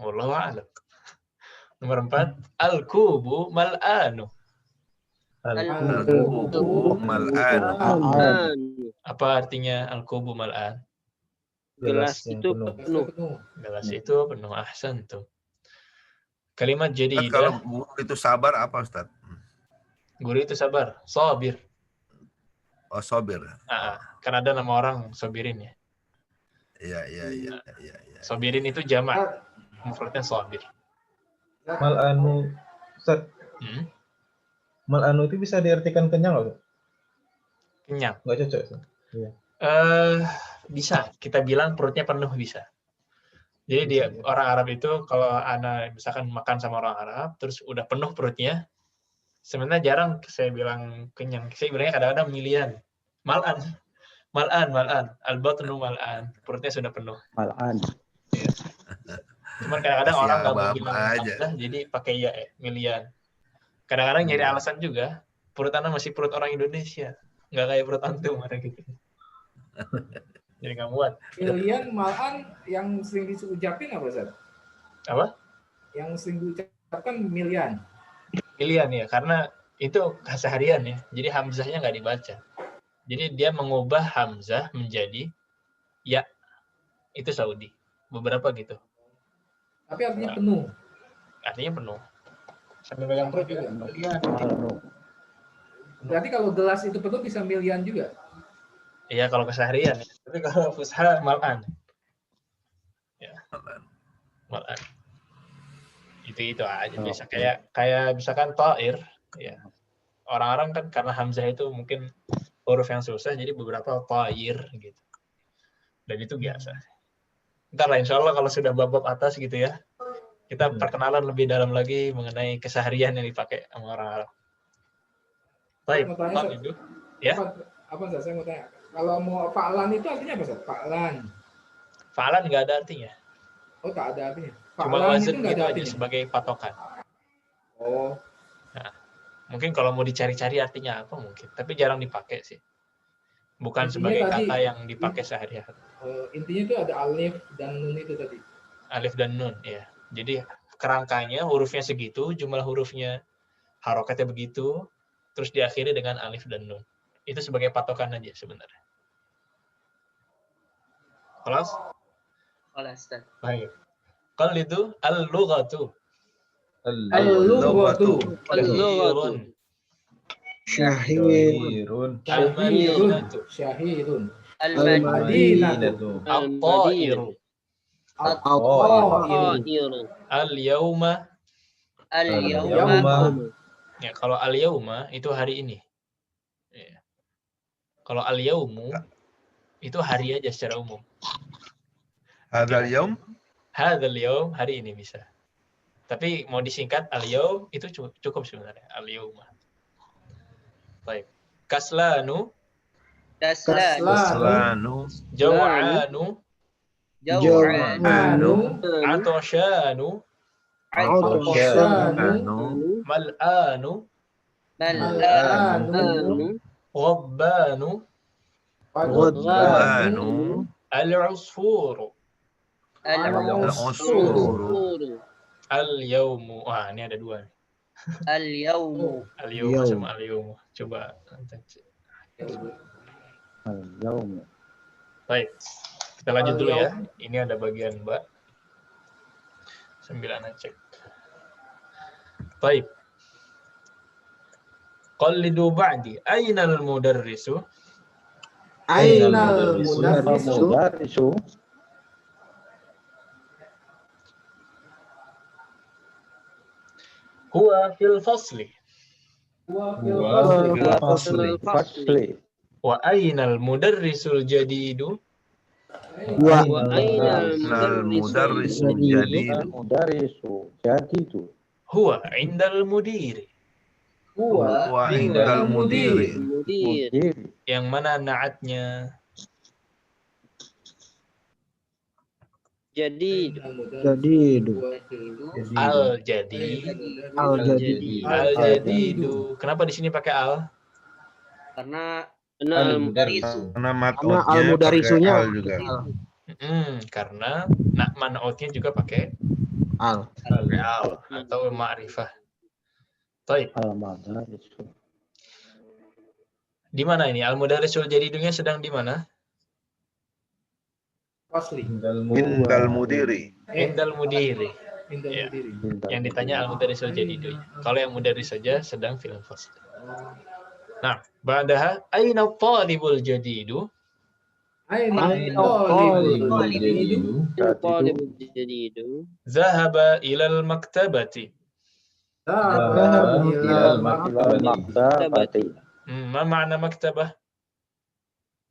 Wallahu a'lam. Nomor 4, al-kubu mal'anu. Al-kubu mal'anu. Apa artinya al-kubu mal'an? Gelas itu penuh. Gelas itu penuh. Ahsan tuh. Kalimat jadi Kalau guru itu sabar apa, Ustaz? Guru itu sabar, sabir. Oh, sabir. Kan ada nama orang sabirin ya. Iya. Sabirin itu jamak. Mufradnya sabir. Mal'anu, Ustaz. Mal'anu itu bisa diartikan kenyang loh. Kenyang. Nggak cocok, Ustaz. Iya. Bisa. Kita bilang perutnya penuh bisa. Jadi dia orang Arab itu kalau ana misalkan makan sama orang Arab terus udah penuh perutnya, sebenarnya jarang saya bilang kenyang. Saya bilangnya kadang-kadang milian. Mal'an. Al-batnu mal'an. Perutnya sudah penuh. Mal'an. Iya. Cuman kadang-kadang orang nggak mau bilang aja. jadi pakai ya milian. Kadang-kadang nyari alasan juga. Perut Anda masih perut orang Indonesia. Nggak kayak perut antum. Ada gitu. Jadi nggak muat. Milian malan yang sering diucapin apa Ustaz? Apa? Yang sering diucapkan milian. Milian ya, karena itu keseharian ya. Jadi hamzahnya nggak dibaca. Jadi dia mengubah hamzah menjadi ya. Itu Saudi. Beberapa gitu. Tapi artinya penuh. Artinya penuh. Sambil pegang perut juga. Berarti kalau gelas itu penuh bisa milian juga. Iya kalau keseharian. Ya. Tapi kalau fusha malan. Ya. Malan. Itu aja biasa kayak misalkan ta'ir ya. Orang-orang kan karena hamzah itu mungkin huruf yang susah jadi beberapa ta'ir gitu. Dan itu biasa. Ntar lah insya Allah kalau sudah bab-bab atas gitu ya. Kita perkenalan lebih dalam lagi mengenai keseharian yang dipakai sama orang Arab. Baik, itu. Ya. Apa saya mau tanya? Kalau mau fa'lan itu artinya apa Ustaz? Fa'lan. Fa'lan nggak ada artinya. Oh, tak ada artinya. Cuma Fa'lan wazan itu nggak gitu ada aja artinya. sebagai patokan. Oh. Nah, mungkin kalau mau dicari-cari artinya apa mungkin, tapi jarang dipakai sih. Bukan Intinya sebagai tadi, kata yang dipakai sehari-hari. Intinya itu ada alif dan nun itu tadi. Alif dan nun, ya. Jadi kerangkanya hurufnya segitu, jumlah hurufnya harokatnya begitu, terus diakhiri dengan alif dan nun. Itu sebagai patokan aja sebenarnya. Kelas? Kelas, Ustaz. Baik. Kalau itu al-lughatu. Al-lughatu. Syahirun. Syahirun. Al-madinatu. Syahirun. Al-Madinatu. At-ta'iru. Al-Ta'iru. Al-yawma. Al-Yawma. Ya, kalau al-yawma itu hari ini. Ya. Kalau al-yawmu itu hari aja secara umum. Hadzal yaum? Hadzal yaum, hari ini bisa. Tapi mau disingkat al-yaum itu cukup sebenarnya. Al-yawma. Baik. Kaslanu. Kaslanu. Jaw'anu. Jaw'anu. Atoshanu. Mal'anu. Ghabbanu. Al-usfuru. Al-yawmu. Wah, ini ada dua. Al-yawmu. Al-yawmu sama al-yawmu. Coba. Al-yawmu. Baik. Kita lanjut dulu ya. Ini ada bagian Mbak. Sambil anak cek. Baik. Qallidu ba'di. Aina al-mudarrisu? Aina al-mudarrisu? Huwa fil fasli. Fasli. Wa aina al-mudarrisul jadidu? Wa Al-mudarrisul jadidu. Huwa indal mudiri. Wa indal mudiri. Yang mana naatnya? Jadidu. Al-jadidu. Kenapa di sini pakai al? Karena Karena al-mudarrisunya al juga. Karena man'utnya juga pakai al. Al atau ma'rifah. Baik. Al-mudarrisu. Di mana ini? Al-mudarrisul jadidunya sedang di mana? Fasli. Indal mudiri. Indal mudiri. Ya. Yang ditanya al-mudarrisul jadidunya. Kalau yang mudarris saja sedang fil fasl. Nah, ba'daha aina talibul jadidu? Aina Talibul jadidu. Zahaba ilal maktabati. Ma ma'na maktabah?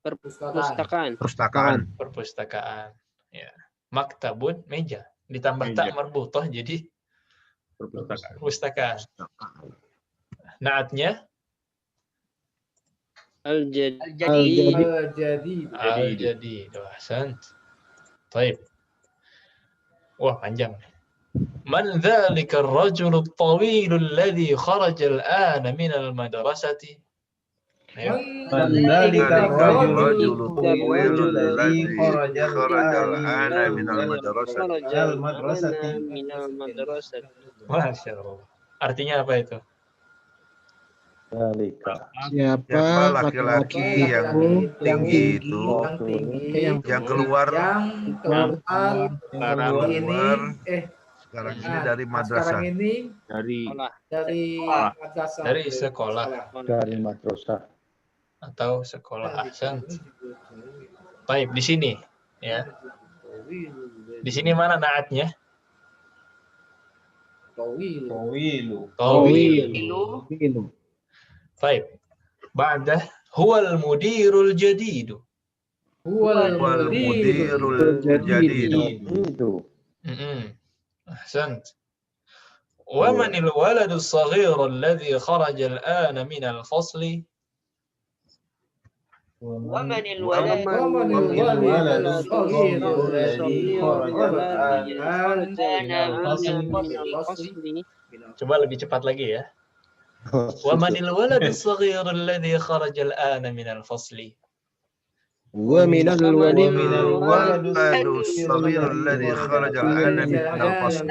Perpustakaan. Perpustakaan. Ya. Maktabun meja. Ditambah tak marbutah jadi perpustakaan. Naatnya Al-jadid. Al-jadid. Ahsan. Baik. Wah, panjang. Man dzalika ar-rajulu at-tawilu alladhi kharaja al-ana min al-madrasati? Ayo. Man dzalika ar-rajulu at-tawilu alladhi kharaja al-ana min al-madrasati. Masya Allah. Artinya apa itu? Dzalika. Siapa laki-laki yang tinggi itu yang keluar sekarang ini dari madrasah. Dari sekolah Dari madrasah. atau sekolah. Ahsan. Baik, di sini ya. Di sini mana naatnya? Tawilu. Tawilu. Baik. Ba'dah huwal mudirul jadidu. Wal mudirul jadidu. أحسنت. ومن الولد الصغير الذي خرج الآن من الفصل؟ ومن الولد الصغير الذي خرج Coba lebih cepat lagi ya. ومن الولد الصغير الذي خرج الآن من الفصل؟ ومن الولد الصغير الذي خرج الآن من الفصل.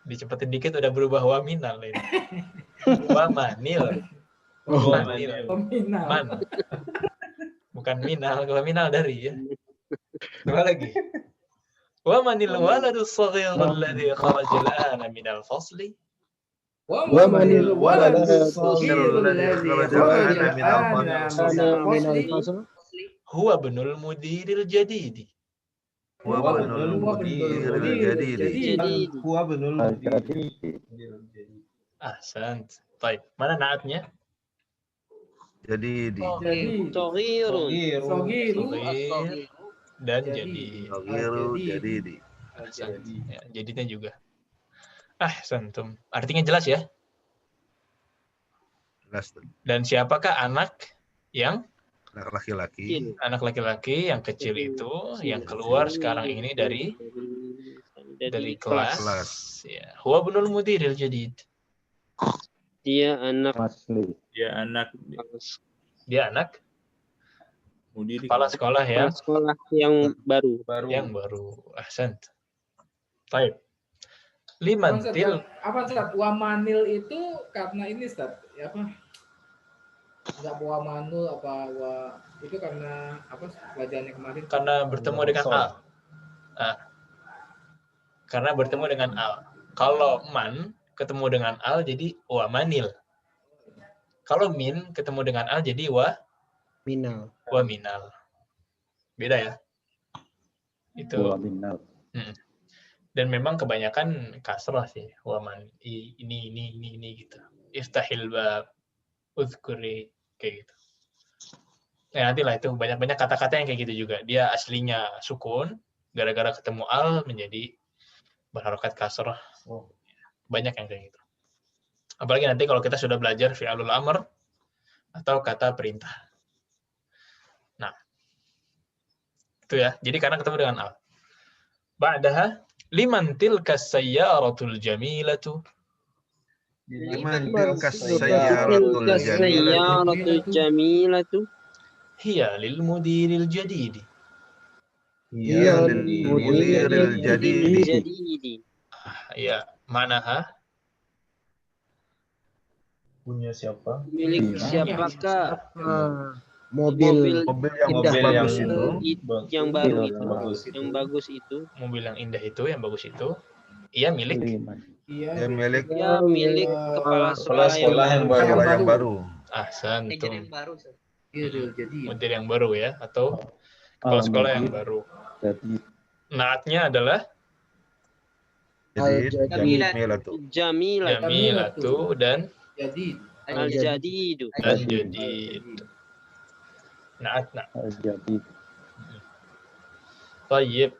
Dicepetin dikit udah berubah waminal ini. Wamanil. Man. Bukan minal, kalau minal dari ya. Coba lagi. Wamanil waladus saghir alladhi kharaja al-ana min al-fasli? ومن الولد الصغير الذي خرج الآن من الفصل. هو ابن المدير الجديد. هو ابن المدير الجديد. أحسنت. طيب mana naatnya? Jadidi. Soghirun. Dan jadi. Jadidi. Ya, jadinya juga. Ahsantum. Artinya jelas ya? Jelas. Dan siapakah anak yang laki-laki? Anak laki-laki yang kecil itu yang keluar sekarang ini dari kelas. Ya. Huwa ibnul mudiril jadid. Dia anak Asli. Dia anak kepala sekolah ya. Sekolah yang baru. Yang baru. Ahsant. Baik. Limantil. Apa Ustaz? Wamanil itu karena ini Ustaz, ya apa? Enggak wamanul apa itu karena apa pelajarannya kemarin? Karena bertemu dengan al. Karena bertemu dengan al. Kalau man ketemu dengan al jadi wamanil. Kalau min ketemu dengan al jadi waminal. Beda ya? Itu. Waminal. Dan memang kebanyakan kasrah sih. Waman ini gitu. Iftahil bab, uzkuri kayak gitu. Ya nantilah itu banyak kata-kata yang kayak gitu juga. Dia aslinya sukun, gara-gara ketemu al menjadi berharokat kasrah. Banyak yang kayak gitu. Apalagi nanti kalau kita sudah belajar fi'alul amr atau kata perintah. Nah, itu ya. Jadi karena ketemu dengan al. Ba'daha liman tilkas sayyaratul jamilatu? Liman tilkas sayyaratul jamilatu? Hiya lil mudiril jadidi. Hiya lil mudiril jadidi. Ya, manaha? Punya siapa? Milik siapakah? Mobil yang bagus itu. Yang baru itu. Yang bagus itu. Mobil yang indah itu, yang bagus itu. Ia milik. Ia milik kepala sekolah yang baru. Ahsantum. Mudir yang baru ya, atau kepala sekolah yang baru. Naatnya adalah Jamilatu dan Al-Jadidu. Naat. Al-Jadid. Tayyib.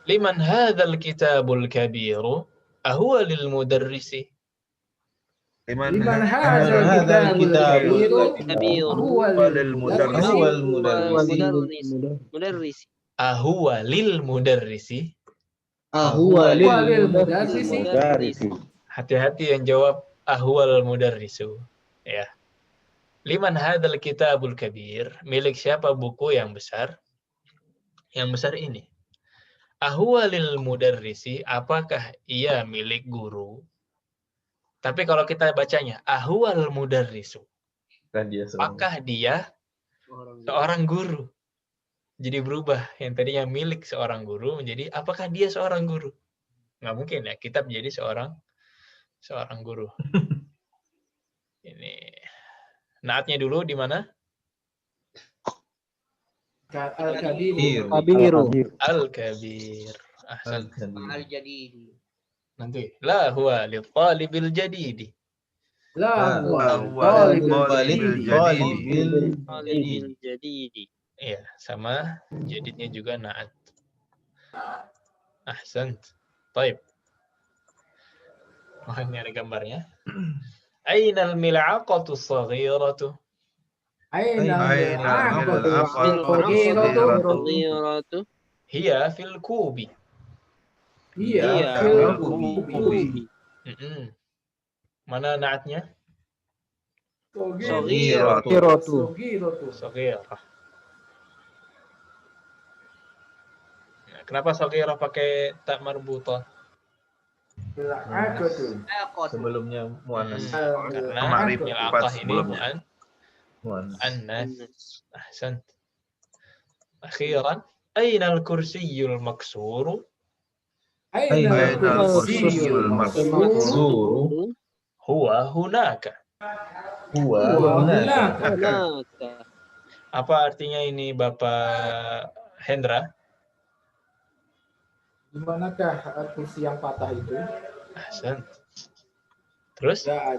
Liman hadzal kitabul kabiru? Ahuwa lil mudarrisi? Liman hadzal kitabul kabiru? Ahuwa lil mudarrisi. Mudarrisi. Ahuwa lil mudarrisi. Ahuwa lil Walil mudarrisi. mudarrisi. Hati-hati yang jawab ahwal mudarrisu. Ya. Liman hadzal kitabul kabir? Milik siapa buku yang besar? Yang besar ini. Ahuwa lil mudarrisi, apakah ia milik guru? Tapi kalau kita bacanya ahwal mudarrisu, Kan dia seorang. apakah dia seorang guru? Jadi berubah yang tadinya milik seorang guru menjadi apakah dia seorang guru? Nggak mungkin ya, kitab jadi seorang guru. Ini naatnya dulu di mana? Al-Kabir. Kabiru. Al-Kabir. Ahsan. Al-Jadid. Nanti la huwa li talibil jadidi. La huwa Talibul Talibul jadidi. Iya, sama jadidnya juga naat. Ahsan. Baik. Oh, ini ada gambarnya. Ainal mil'aqatu saghiratu. Al-Saghiratu. Hiya fil kubi. Iya, Iya. kubi. Mana naatnya? Saghiratu. Saghirah. Kenapa saghirah pakai tak marbutah? Sebelumnya muannas. Karena mil'aqah ini Muannas. annas. Ahsan. Akhiran, aina al-kursiyyul maksuru? Aina al-kursiyyul Maksuru Huwa hunaka. huwa hunaka. Hunaka. Apa artinya ini Bapak Hendra? Di manakah kursi yang patah itu? Ahsan. Terus? Ya,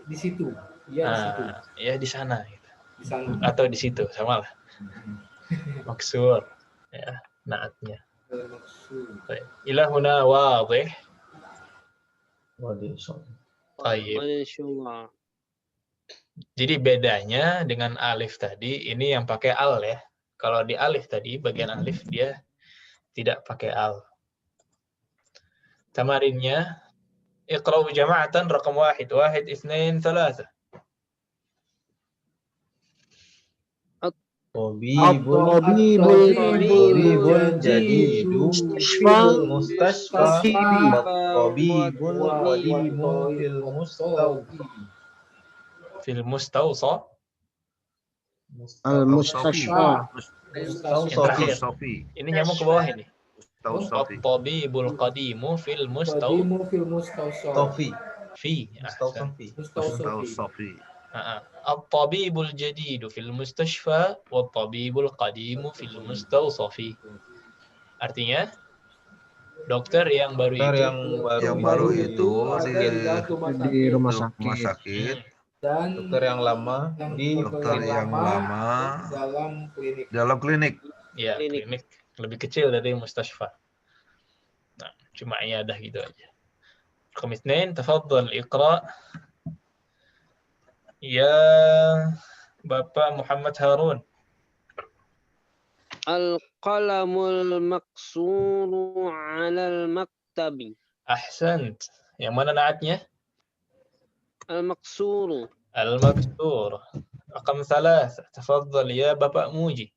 di situ. Ya, di situ. Ya di sana gitu. Di sana. Atau di situ, sama lah. Maksur. Ya, naatnya. Baik. Ila huna wadih. Baik. Masyaallah. Jadi bedanya dengan alif tadi, ini yang pakai al ya. Kalau di alif tadi, bagian alif dia tidak pakai al. Tamarinnya, iqra'u jama'atan raqam 1, 1, 2, 3. Tabibul jadidu fil mustasfa tabibul qadimu fil mustawfi. Fil mustawsa. Al-Mustashfa. Ini nyambung ke bawah ini. Tabibul qadimu fil mustawsa. Tawfi. Fi. Mustawfi. At-tabibul jadidu fil mustashfa wa tabibul qadimu fil mustawsafi. Artinya dokter yang baru itu Di rumah sakit. Dan dokter yang lama di dalam klinik. Ya, klinik lebih kecil dari mustashfa. Nah, cuma iyadah gitu aja. Raqam 2, tafadhal iqra. Ya Bapak Muhammad Harun. Al-qalamul maksuru 'alal maktabi. Ahsant. Yang mana naatnya? Al-maksuru. Al-maksur. Raqam 3, tafadhal ya Bapak Muji.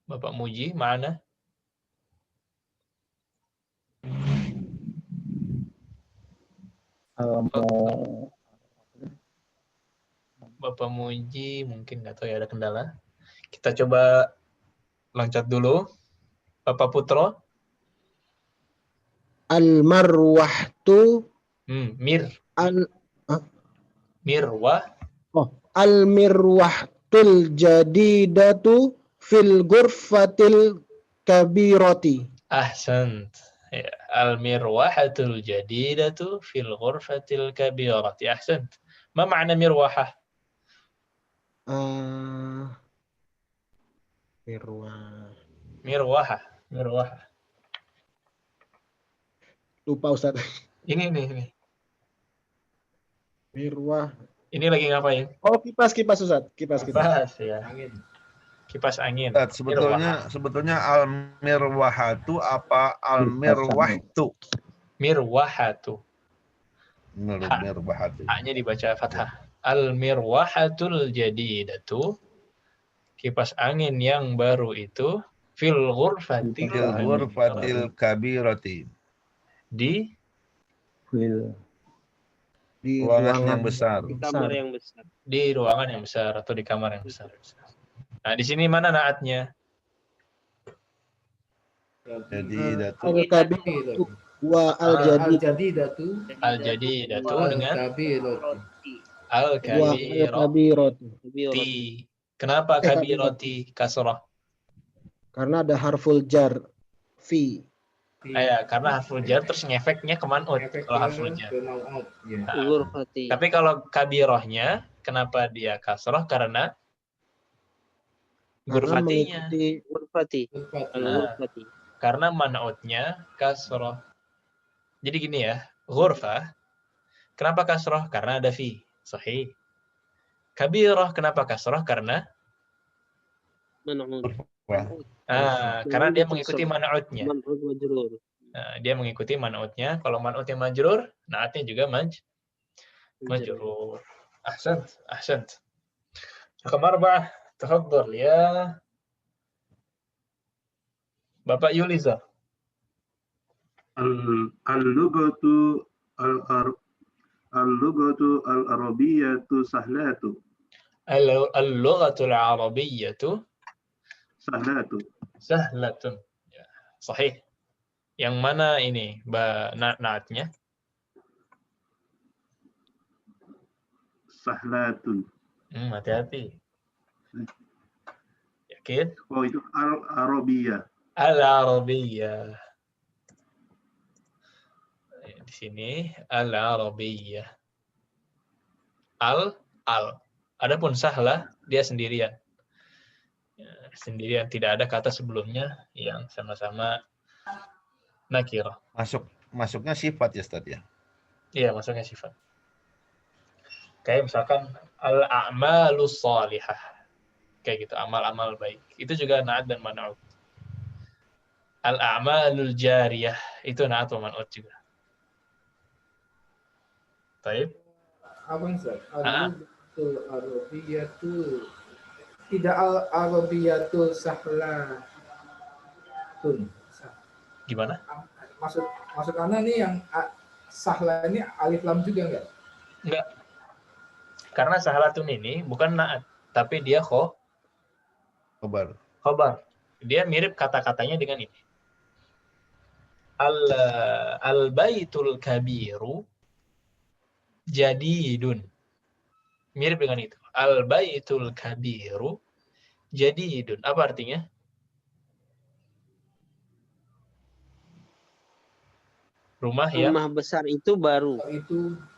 Bapak Muji mana? Bapak Muji mungkin nggak tahu ya, ada kendala. Kita coba loncat dulu. Bapak Putro. Al-marwahtu. Mirwah. Al-mirwahtul jadidatu fil ghurfatil kabirati. Ahsant. Ya. Al-mirwahatul jadidatu fil ghurfatil kabirati. Ahsant. Ma ma'na mirwahah? Mirwahah. Lupa Ustaz. Ini. Mirwah. Ini lagi ngapain? Oh, kipas Ustaz. Kipas. Kipas ya. Angin. Kipas angin. Ustaz, sebetulnya al-mirwahatu apa al-mirwahtu? Mirwahatu. Mirwahatu. A-nya dibaca fathah. Al-mirwahatul jadidatu. Kipas angin yang baru itu fil ghurfatil kabirati. Di ruangan yang besar. Di kamar yang besar. Di ruangan yang besar atau di kamar yang besar. Nah, di sini mana naatnya? Jadi datu Al-kabiratu wa al-jadidatu. Al-jadidatu dengan Wa al-kabiratu. Ti. Kenapa kabirati kasrah? Karena ada harful jar fi. Ya, karena harful jar terus ngefeknya ke man'ut kalau harful jar. Tapi kalau kabirohnya, kenapa dia kasrah? Karena gurfatinya. Gurfati. Karena man'utnya kasrah. Jadi gini ya, ghurfah. Kenapa kasrah? Karena ada fi. Sahih. Kabirah kenapa kasrah? Karena karena dia mengikuti man'utnya. Dia mengikuti man'utnya. Kalau man'utnya majrur, naatnya juga majrur. Ahsant. Rakam 4. Tafadhal ya. Bapak Yuliza. Al-lughatu al-arabiyyatu sahlatu. Al-lughatul arabiyyatu sahlatun. Ya, sahih. Yang mana ini naatnya? Sahlatun. Hati-hati. Yakin? Oh, itu al-arabiyyah. Al-arabiyyah. Di sini al-arabiyyah. Al. Adapun sahlah dia sendirian. Sendirian, tidak ada kata sebelumnya yang sama-sama nakirah. Masuknya sifat ya Ustaz ya? Iya, masuknya sifat. Kayak misalkan al-a'malus shalihah. Kayak gitu, amal-amal baik. Itu juga naat dan man'ut. Al-a'malul jariyah, itu naat dan man'ut juga. Baik. Apa Ustaz? Al-arabiyatu tidak al-arabiyatu sahlatun. Gimana? Maksud Anda nih yang sahla ini alif lam juga enggak? Enggak. Karena sahlatun ini bukan naat, tapi dia khobar. Dia mirip kata-katanya dengan ini. Al-baitul kabiru jadidun. Mirip dengan itu. Al-baitul kabiru jadidun. Apa artinya? Rumah besar itu baru.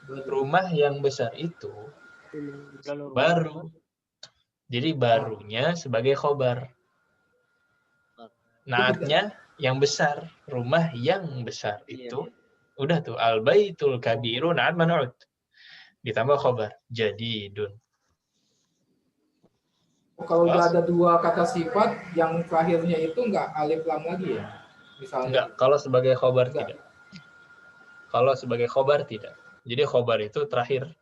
Rumah yang besar itu baru. Jadi barunya sebagai khobar. Naatnya yang besar. Rumah yang besar itu. Udah tuh. Al-baitul kabiru naat man'ut. Ditambah khobar. Jadidun. Kalau udah ada dua kata sifat, yang terakhirnya itu enggak alif lam lagi ya? Misalnya. Enggak. Kalau sebagai khobar tidak. Kalau sebagai khobar tidak. Jadi khobar itu terakhir.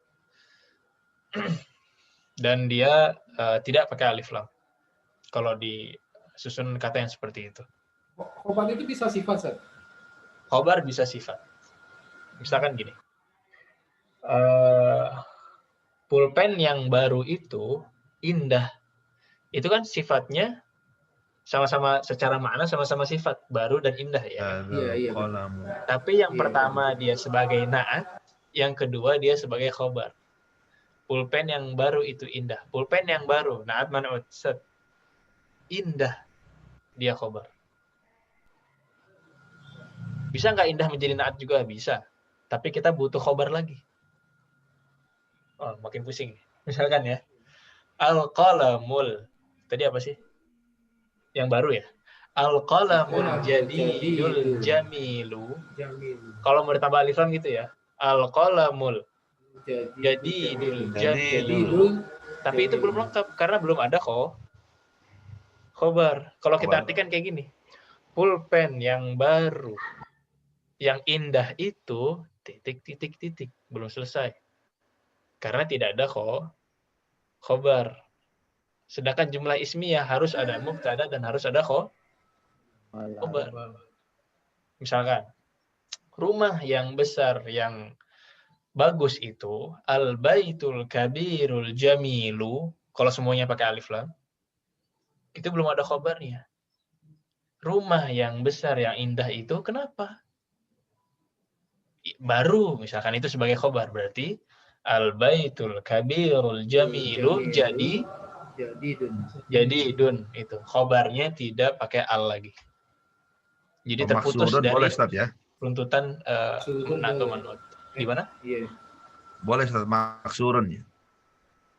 Dan dia tidak pakai alif lam. Kalau disusun kata yang seperti itu. Khobar itu bisa sifat, Seth? Khobar bisa sifat. Misalkan gini. Pulpen yang baru itu indah. Itu kan sifatnya sama-sama secara makna sama-sama sifat baru dan indah ya. Iya. Tapi yang pertama dia sebagai naat, yang kedua dia sebagai khobar. Pulpen yang baru itu indah. Pulpen yang baru naat man'ut set. Indah dia khobar. Bisa nggak indah menjadi naat juga? Bisa. Tapi kita butuh khobar lagi. Oh, makin pusing. Misalkan ya. Al-qalamul. Tadi apa sih? Yang baru ya? Al-qalamul jadidul jamilu. Kalau mau ditambah alif lam gitu ya. Al-qalamul Jadidul Jadidul. jamilu. Tapi itu belum lengkap karena belum ada khobar. Kalau kita Khobar. artikan kayak gini, pulpen yang baru, yang indah itu titik belum selesai karena tidak ada khobar. Sedangkan jumlah ismiyah harus ada mubtada dan harus ada khobar. Misalkan rumah yang besar yang bagus itu al-baitul kabirul jamilu, kalau semuanya pakai alif lam itu belum ada khobarnya. Rumah yang besar yang indah itu kenapa? Baru misalkan itu sebagai khobar, berarti al-baitul kabirul jamilu jadidun itu khobarnya tidak pakai al lagi. Jadi terputus Maksurun dari boleh Ustaz ya? runtutan atau manut. Gimana? Iya. Boleh Ustaz, maksurun ya.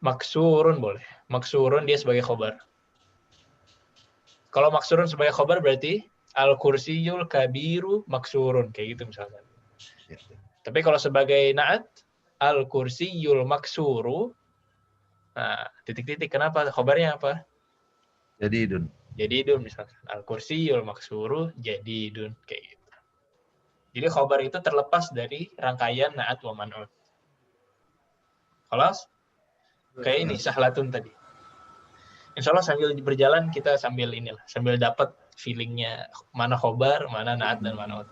Maksurun boleh. Maksurun dia sebagai khobar. Kalau maksurun sebagai khobar berarti al-kursiyul kabiru maksurun kayak gitu misalkan. Tapi kalau sebagai na'at al-kursiyul maksuru, nah, titik-titik kenapa khobarnya apa? Jadidun. Jadidun misalkan. Al-kursiyul maksuru jadidun kayak gitu. Jadi khobar itu terlepas dari rangkaian na'at wa man'ut. Khalas? Kayak ini sahlatun tadi. Insya Allah sambil berjalan kita sambil inilah, sambil dapat feelingnya mana khobar, mana na'at dan man'ut.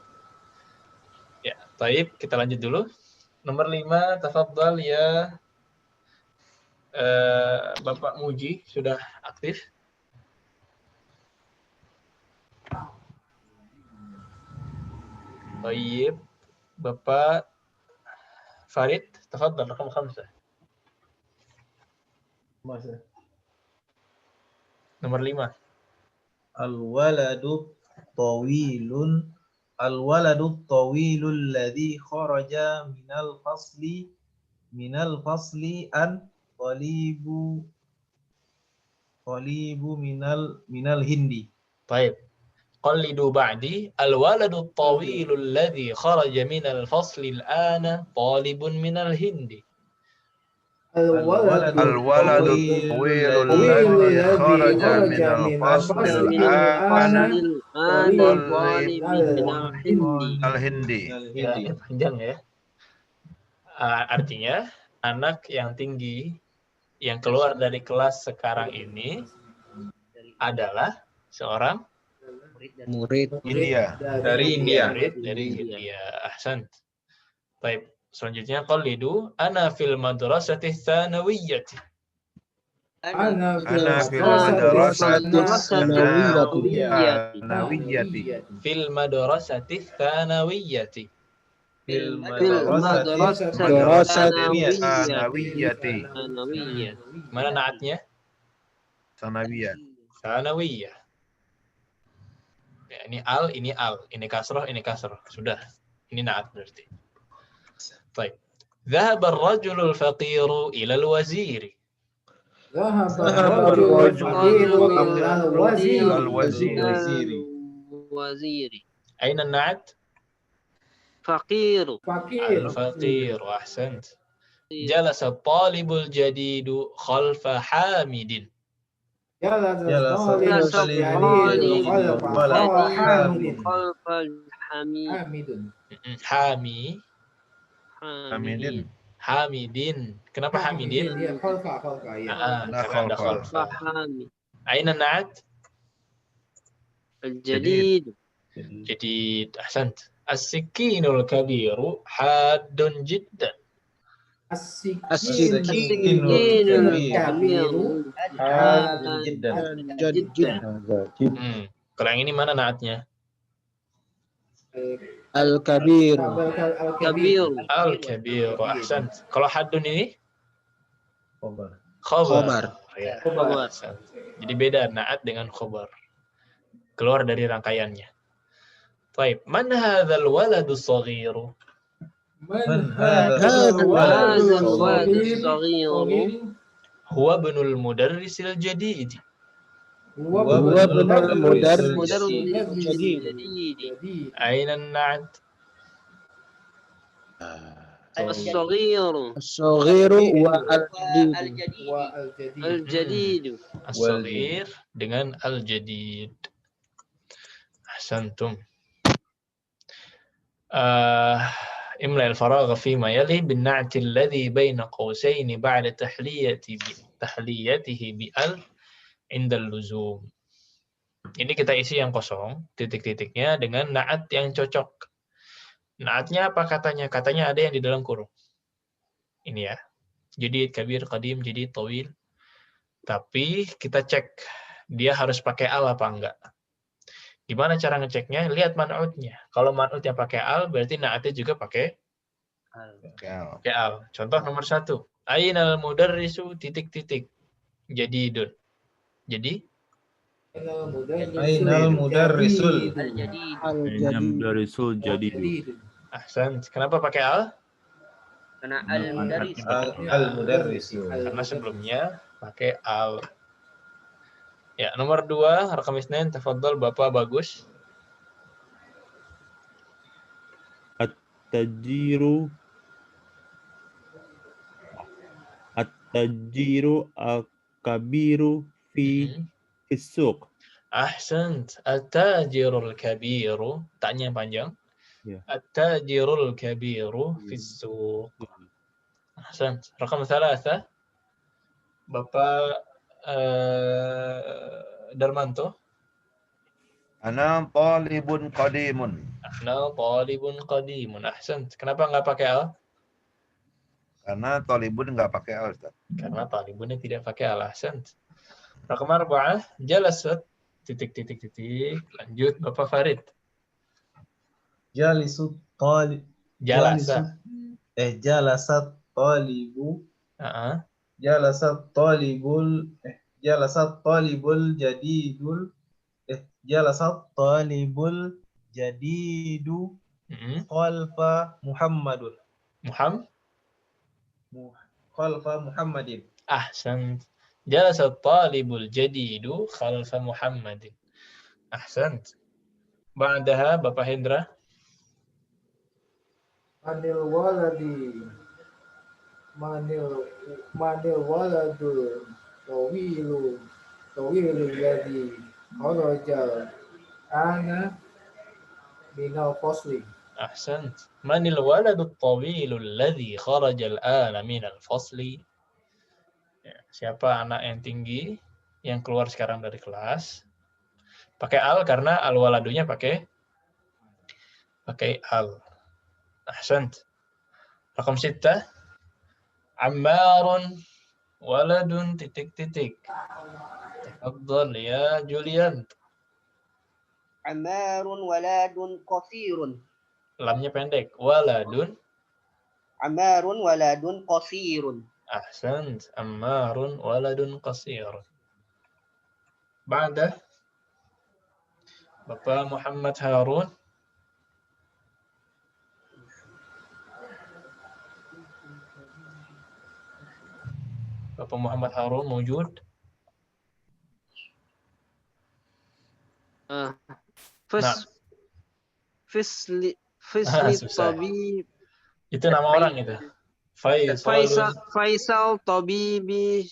Ya, baik, kita lanjut dulu. Nomor 5, tafadhal ya. Bapak Muji sudah aktif. Baik, Bapak Farid, tafadhal rakam 5. Nomor 5. Al-waladu tawilun alladhi kharaja minal fasli an talibu minal hindi. Baik. Qallidu ba'di al-waladu at-tawilu alladhi kharaja minal fasli al-ana talibun minal hindi. الولد الطويل الذي خرج من الفصل الآن الهندي. Panjang ya. Artinya anak yang tinggi yang keluar dari kelas sekarang ini adalah seorang Murid India. Dari India. Murid dari India. Ahsan. Baik. Selanjutnya qalidu ana fil madrasati tsanawiyyati. Ana fil madrasati tsanawiyyati. Fil madrasati tsanawiyyati. Fil madrasati tsanawiyyati. Mana naatnya? Tsanawiyah. Tsanawiyah. Ya, ini al, ini kasroh, ini kasroh. Sudah. Ini naat berarti. طيب ذهب الرجل الفقير إلى الوزير. ذهب الرجل الفقير إلى الوزير. أين النعت؟ فقير. الفقير. أحسنت. جلس الطالب الجديد خلف حامد. جلس الطالب خلف حامد. Hamidin. Kenapa Hamidin? Khalfa ya. Karena ada khalfa. Aina na'at? Al-jadid. Jadid. Ahsant. As-sikinul kabiru haddun jiddan. As-sikinul kabiru haddun jiddan. Kalau yang ini mana naatnya? Al-kabir. Al-kabir. Ahsan. Kalau haddun ini? Khobar. Ya. Jadi beda naat dengan khobar. Keluar dari rangkaiannya. Baik. Man hadzal waladu saghiru? Man hadzal waladu saghiru? Huwa ibnul mudarrisil jadid. Jadi أين النعت؟ As-saghiru. As-saghiru wa al-jadid. Al-jadid. Al-jadidu. As-saghir dengan al-jadid. Ahsantum. املأ الفراغ فيما يلي بالنعت الذي بين قوسين بعد تحليته بأل عند اللزوم. Ini kita isi yang kosong, titik-titiknya dengan naat yang cocok. Naatnya apa katanya? Katanya ada yang di dalam kurung. Ini ya. Jadid, kabir, qadim, jadid, tawil. Tapi kita cek dia harus pakai al apa enggak. Gimana cara ngeceknya? Lihat man'utnya. Kalau man'utnya pakai al, berarti naatnya juga pakai al. Contoh nomor 1. Ainal mudarrisu titik-titik. Jadidun. Jadi Ainal mudarrisul. Mudarrisul jadid. Ahsan. Kenapa pakai al? Karena al-mudarris. Al-mudarrisul. Karena sebelumnya pakai al. Ya, nomor 2, rakam isnain, tafadhal Bapak Bagus. At-tajiru al-kabiru fi suq. Ahsan. At-tajirul kabiru, taknya panjang. Ya. At-tajirul kabiru fi suq. Ahsan. Rakam 3, Bapak Darmanto. Ana talibun qadimun. Ana talibun qadimun. Ahsan. Kenapa nggak pakai al? Karena talibun nggak pakai al, Ustaz. Karena talibunnya tidak pakai al. Ahsan. Rakam 4, jalasat titik-titik-titik. Lanjut Bapak Farid. Jalasat talibu. Jalasat talibul jadidu khalfa Muhammadin. Ahsan. Jalasat talibul jadidu khalfa Muhammadin. Ahsan. Ba'daha Bapak Hendra. Manil waladul tawilul ladzi kharaja ana minal fasli. Ahsan. Manil waladut tawilul ladzi kharaja al-ana minal fasli. Siapa anak yang tinggi yang keluar sekarang dari kelas? Pakai al karena al-waladunya pakai al. Ahsan. Rakam 6. Ammarun waladun titik-titik. Tafadhal ya Julian. Ammarun waladun qasirun. Lamnya pendek. Waladun. Ammarun waladun qasirun. Ahsan. Ammarun waladun qasirun. Ba'da Bapak Muhammad Harun. Bapak Muhammad Harun mewujud. Fisli Susah. tabib. Itu nama orang itu. Faisal tabibi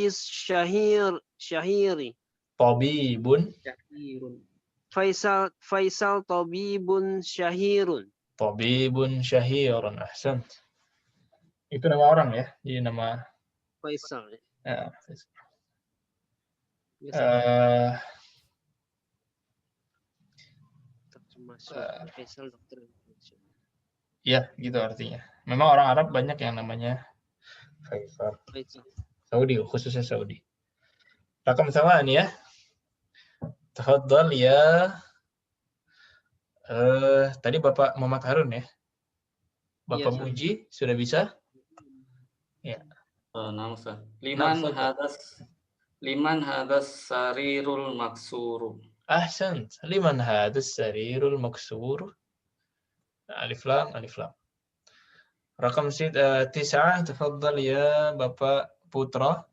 syahiri. Tabibun. Faisal tabibun syahirun. Tabibun syahirun. Ahsan. Itu nama orang ya. Jadi nama Faisal. ya. Faisal dokter. Ya, gitu artinya. Memang orang Arab banyak yang namanya Faisal. Saudi, khususnya Saudi. Rakam sama nih ya. Tafadhal ya. Tadi Bapak Muhammad Harun ya. Bapak Muji sudah bisa? Ya. Liman hadas sarirul maksuru. Ahsan. Liman hadas sarirul maksuru. Alif lam. Rakam 9, tafadhal ya Bapak Putra.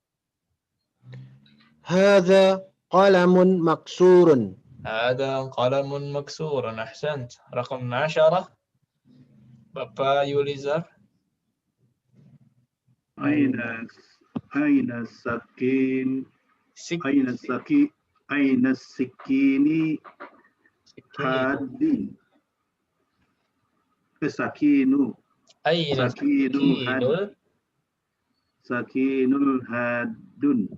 Hadza qalamun maksurun. Hadza qalamun maksurun. Ahsant. Rakam 10. Bapak Yulizar. Aina sakin Sik. aina sikini hadin. Sakinu Aina sakinul. sakinul hadun.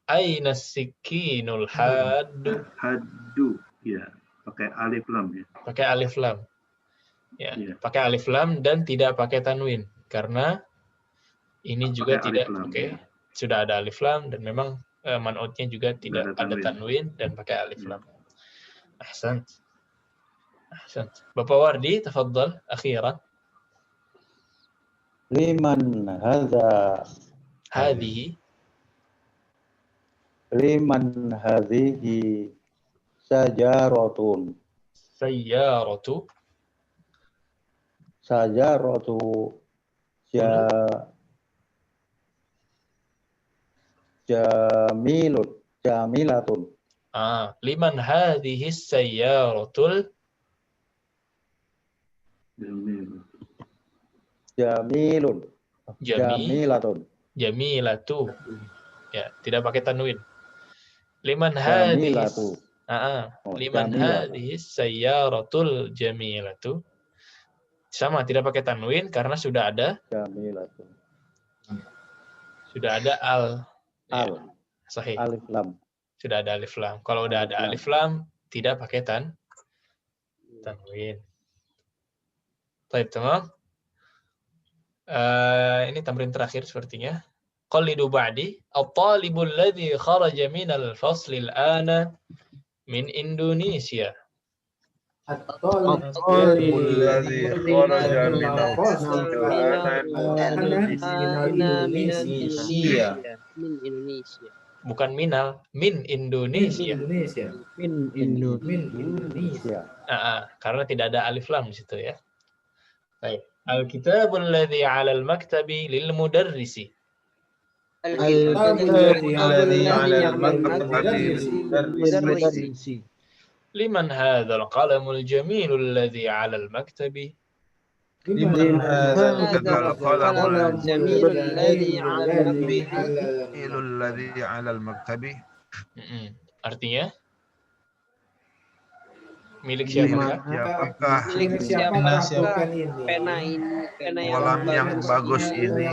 Aina sikinul haddu. Haddu, ya, pakai alif lam ya. Pakai alif lam. Ya, Iya. pakai alif lam dan tidak pakai tanwin karena ini juga Pakai tidak alif lam, pakai ya. sudah ada alif lam dan memang man'utnya juga tidak ada tanwin dan pakai alif lam. Ahsant. Ahsant. Bapak Wardi, tafadhal akhiran. Liman hadza Hadhihi. liman hadhihi sajaratun. Sayyaratu. Sajaratu jamilatun. Liman hadhihi sayyaratul Jamilatun. jamilatu. Ya, tidak pakai tanwin. Liman hadhihi liman hadhihi sayyaratul jamilatu. Sama, tidak pakai tanwin karena sudah ada Jamilatun. sudah ada al. Al. Ya, sahih. Alif lam. Sudah ada alif lam. Kalau udah ada alif lam, tidak pakai tanwin. Baik, tamam. Ini tamrin terakhir sepertinya. Qallidu ba'di. At-talibul ladzi kharaja minal fasli al-ana min Indonesia. At-talibul ladzi kharaja minal fasli min Indonesia. Bukan minal, min Indonesia. Min Indonesia. Karena tidak ada alif lam di situ ya. Baik. Al-kitabul ladzi 'ala al-maktabi lil mudarrisi. Liman hadzal qalamul jamilul ladzi 'ala al-maktabi. Liman hadzal qalamul jamilul ladzi 'ala al-maktabi. Artinya milik siapa? Siapakah Pena kolam yang bagus ini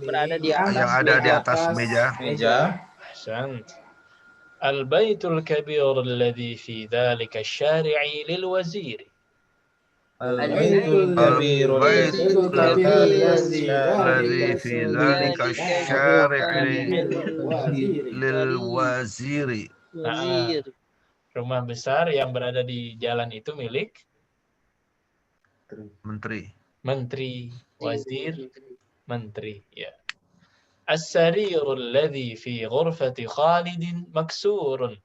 berada di yang ada di atas meja? Ahsant. Al-baitul kabir alladhi fi dhalika asy-syari'i lil wazir. Al-baitul alladhi fi dhalika asy-syari'i lil waziri. Rumah besar yang berada di jalan itu milik menteri, wazir, menteri, ya. As-sarirul ladzi fi ghurfati Khalidin maksurun.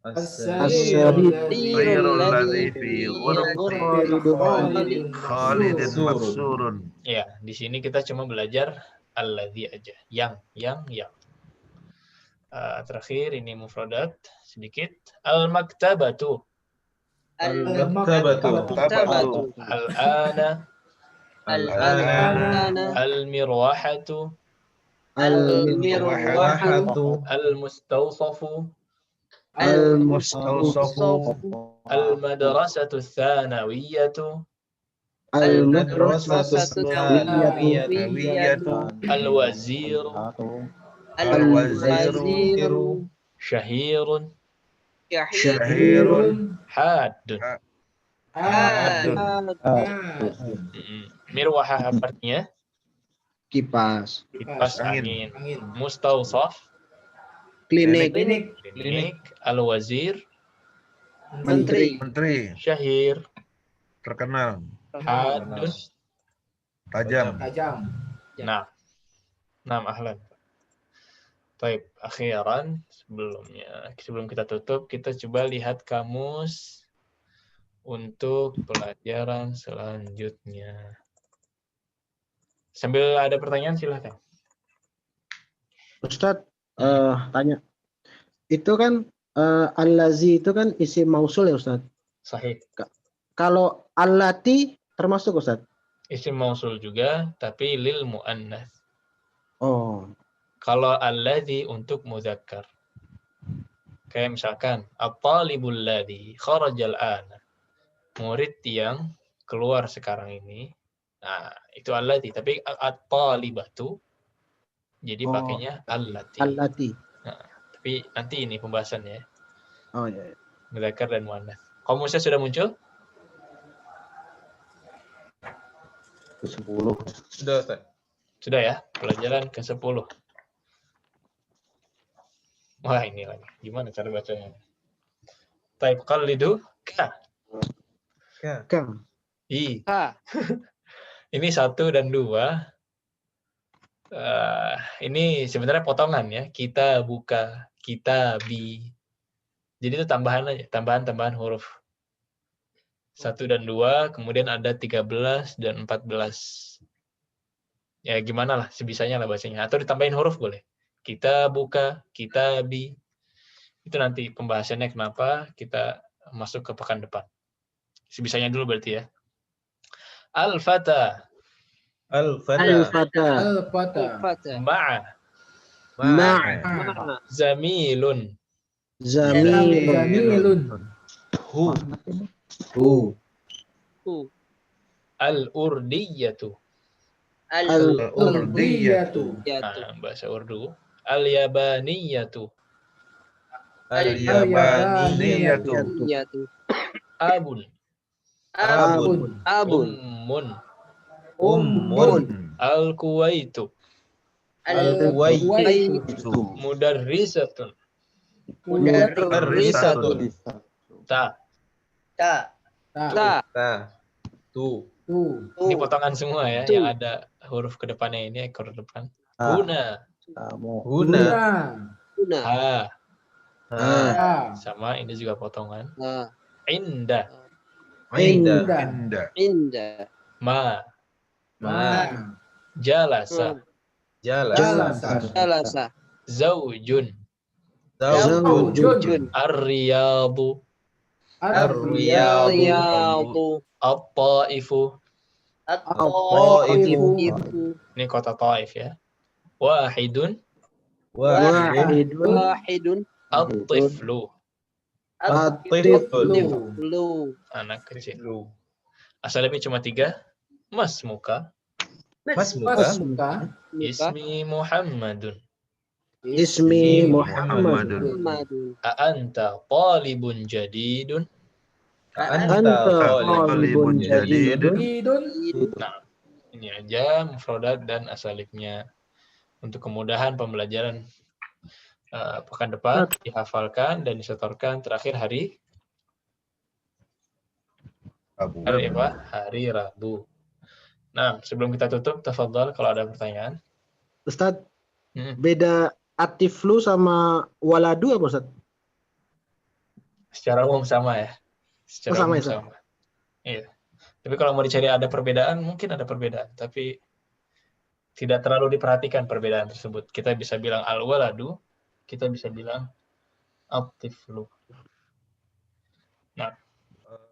As-sarirul ladzi fi ghurfati Khalidin maksurun. Ya, di sini kita cuma belajar alladzi aja, yang. Terakhir ini mufradat sedikit. Al-maktabatu. Al-ana. Al-mirwahatu. Al-mustawsafu. Al-madrasatu tsanawiyatu. Al-wazir. Al-waziru Syahirun. Hadun. Mirwahah artinya Kipas. angin. Mustawsaf Klinik. klinik. Al-wazir Menteri. Syahir Terkenal. Hadun Tajam. Nah ahlan. Baik, akhiran sebelum kita tutup, kita coba lihat kamus untuk pelajaran selanjutnya. Sambil ada pertanyaan silahkan. Ustadz, tanya. Itu kan allazi itu kan isim mausul ya Ustadz? Sahih. Kalau allati termasuk Ustaz? Isim mausul juga, tapi lil mu'annats. Oh. Kalau alladzi untuk mudzakkar. Kayak misalkan at-talibul ladzi kharajal ana. Murid yang keluar sekarang ini. Nah, itu alladzi, tapi at-talibatu jadi pakainya allati. Allati. Nah, tapi nanti ini pembahasannya. Oh iya. Mudzakkar dan muannats. Kamusnya sudah muncul? Ke-10. Sudah, Ustaz. Sudah ya, pelajaran ke-10. Wah, ini lagi. Gimana cara bacanya? Taib qallidu ka. Ka. I. Ini 1 dan 2. Ini sebenarnya potongan ya. Kita buka, kita bi. Jadi itu tambahan aja, tambahan huruf. 1 dan 2, kemudian ada 13 dan 14. Ya gimana lah, sebisanya lah bacanya. Atau ditambahin huruf boleh. Kita buka, kita bi. Itu nanti pembahasannya kenapa kita masuk ke pekan depan. Sebisanya dulu berarti ya. Al-fata. Al-fata. Ma'a. Ma'a. Zamilun. Zamilun. Hu. Al-urdiyatu. Al-urdiyatu. Bahasa Urdu. Al-yabaniyatu. Al-yabaniyatu. Abun. Ummun. Al-kuwaitu. Mudarrisatun. Ta. Ini potongan semua ya, yang ada huruf ke depannya ini, ekor depan. Huna. Ha. Sama ini juga potongan. Inda. Ma. Jalasa. Zaujun. Ar-riyadu. At-taifu. Ini kota Taif ya. Wahidun. At-tiflu. Anak kecil. Asalnya cuma 3. Masmuka. Ismi Muhammadun. A'anta talibun jadidun. Nah, ini aja mufradat dan asalibnya. Untuk kemudahan pembelajaran pekan depan dihafalkan dan disetorkan terakhir hari Rabu. Nah, sebelum kita tutup, tafadhal kalau ada pertanyaan. Ustadz, beda atiflu sama waladu apa Ustadz? Secara umum sama ya. Secara sama umum sama. Iya. Tapi kalau mau dicari ada perbedaan, mungkin ada perbedaan. Tapi tidak terlalu diperhatikan perbedaan tersebut. Kita bisa bilang al-waladu, kita bisa bilang atiflu. Nah.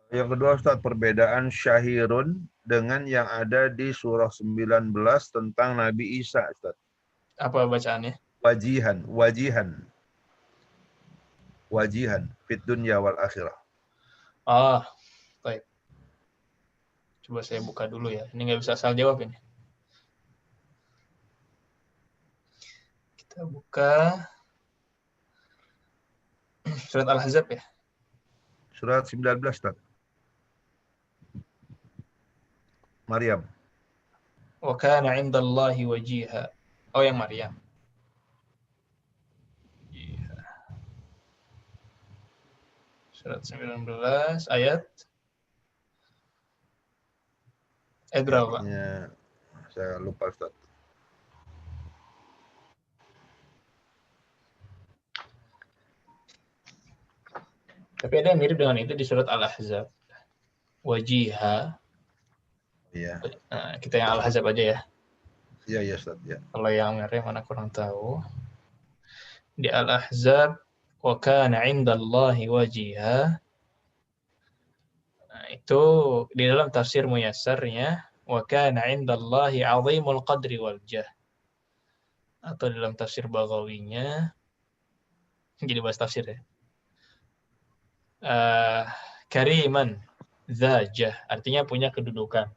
Yang kedua Ustaz, perbedaan syahirun dengan yang ada di surah 19 tentang Nabi Isa Ustaz. Apa bacaannya? Wajihan fit dunya wal akhirah. Baik. Coba saya buka dulu ya. Ini nggak bisa asal jawab ini. Kita buka surat Al-Ahzab ya. Surat 19 Ustaz. Maryam. Wa kana 'indallahi wajiha. Oh, yang Maryam. Surat 19 ayat berapa? Ya, saya lupa Ustaz. Tapi ada yang mirip dengan itu di surat Al-Ahzab. Wajiha. Iya. Nah, kita yang Al-Ahzab aja ya. Iya, Ustaz, ya. Kalau yang Maryam mana kurang tahu. Di Al-Ahzab wa kana 'indallahi wajiha. Nah, itu di dalam tafsir muyassarnya wa kana 'indallahi 'azimul qadri wal jah. Atau dalam tafsir Baghawinya, jadi bahas tafsir ya. Kariman zajah, artinya punya kedudukan.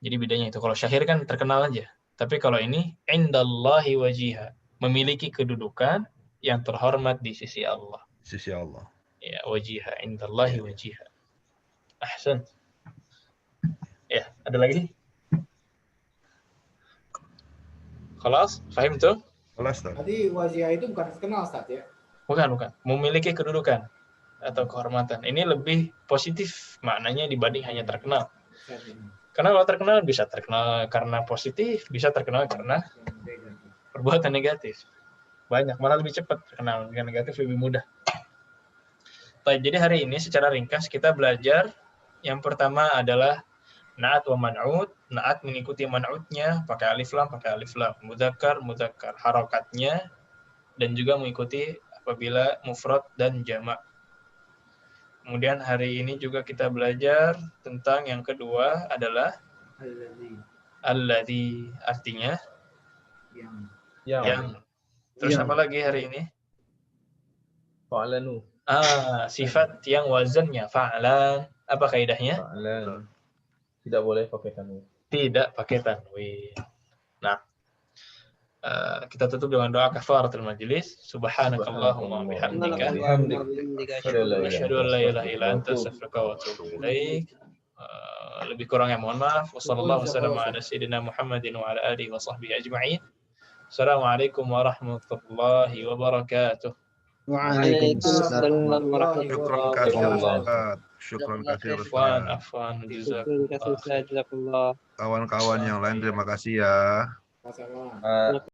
Jadi bedanya itu. Kalau syahir kan terkenal aja. Tapi kalau ini indallahi wajiha, memiliki kedudukan yang terhormat di sisi Allah. Sisi Allah. Ya, wajiha, indallahi wajiha. Ahsan. Ya, ada lagi? Kelas, fahim tuh? Kelas tuh. Tadi wajah itu bukan terkenal Ustaz ya? Bukan. Memiliki kedudukan atau kehormatan. Ini lebih positif maknanya dibanding hanya terkenal. Karena kalau terkenal bisa terkenal karena positif, bisa terkenal karena perbuatan negatif. Banyak, malah lebih cepat terkenal. Dengan negatif lebih mudah. Baik, jadi hari ini secara ringkas kita belajar yang pertama adalah na'at wa man'ut. Na'at mengikuti man'utnya, pakai alif lam. Mudzakkar, harokatnya, dan juga mengikuti apabila mufrad dan jamak. Kemudian hari ini juga kita belajar tentang yang kedua adalah alladzi, artinya yang. Terus apa lagi hari ini? Fa'lanu. Sifat yang wazannya fa'lan. Apa kaidahnya? Fa'lan. Tidak boleh pakai tanwin. Tidak pakai tanwin. Nah, kita tutup dengan doa kafaratul majlis. Subhanakallahumma bihamdika asyhadu an la ilaha illa anta astaghfiruka wa atubu ilaik. Lebih kurangnya mohon maaf. Wassallallahu wasallam ala sayyidina Muhammadin wa ala alihi wa sahbihi ajma'in. Assalamualaikum warahmatullahi wabarakatuh. Waalaikumsalam warahmatullahi wabarakatuh. Syukran katsir Ustaz. Afwan, Jazakallah. Kawan-kawan yang lain terima kasih ya. Sama-sama.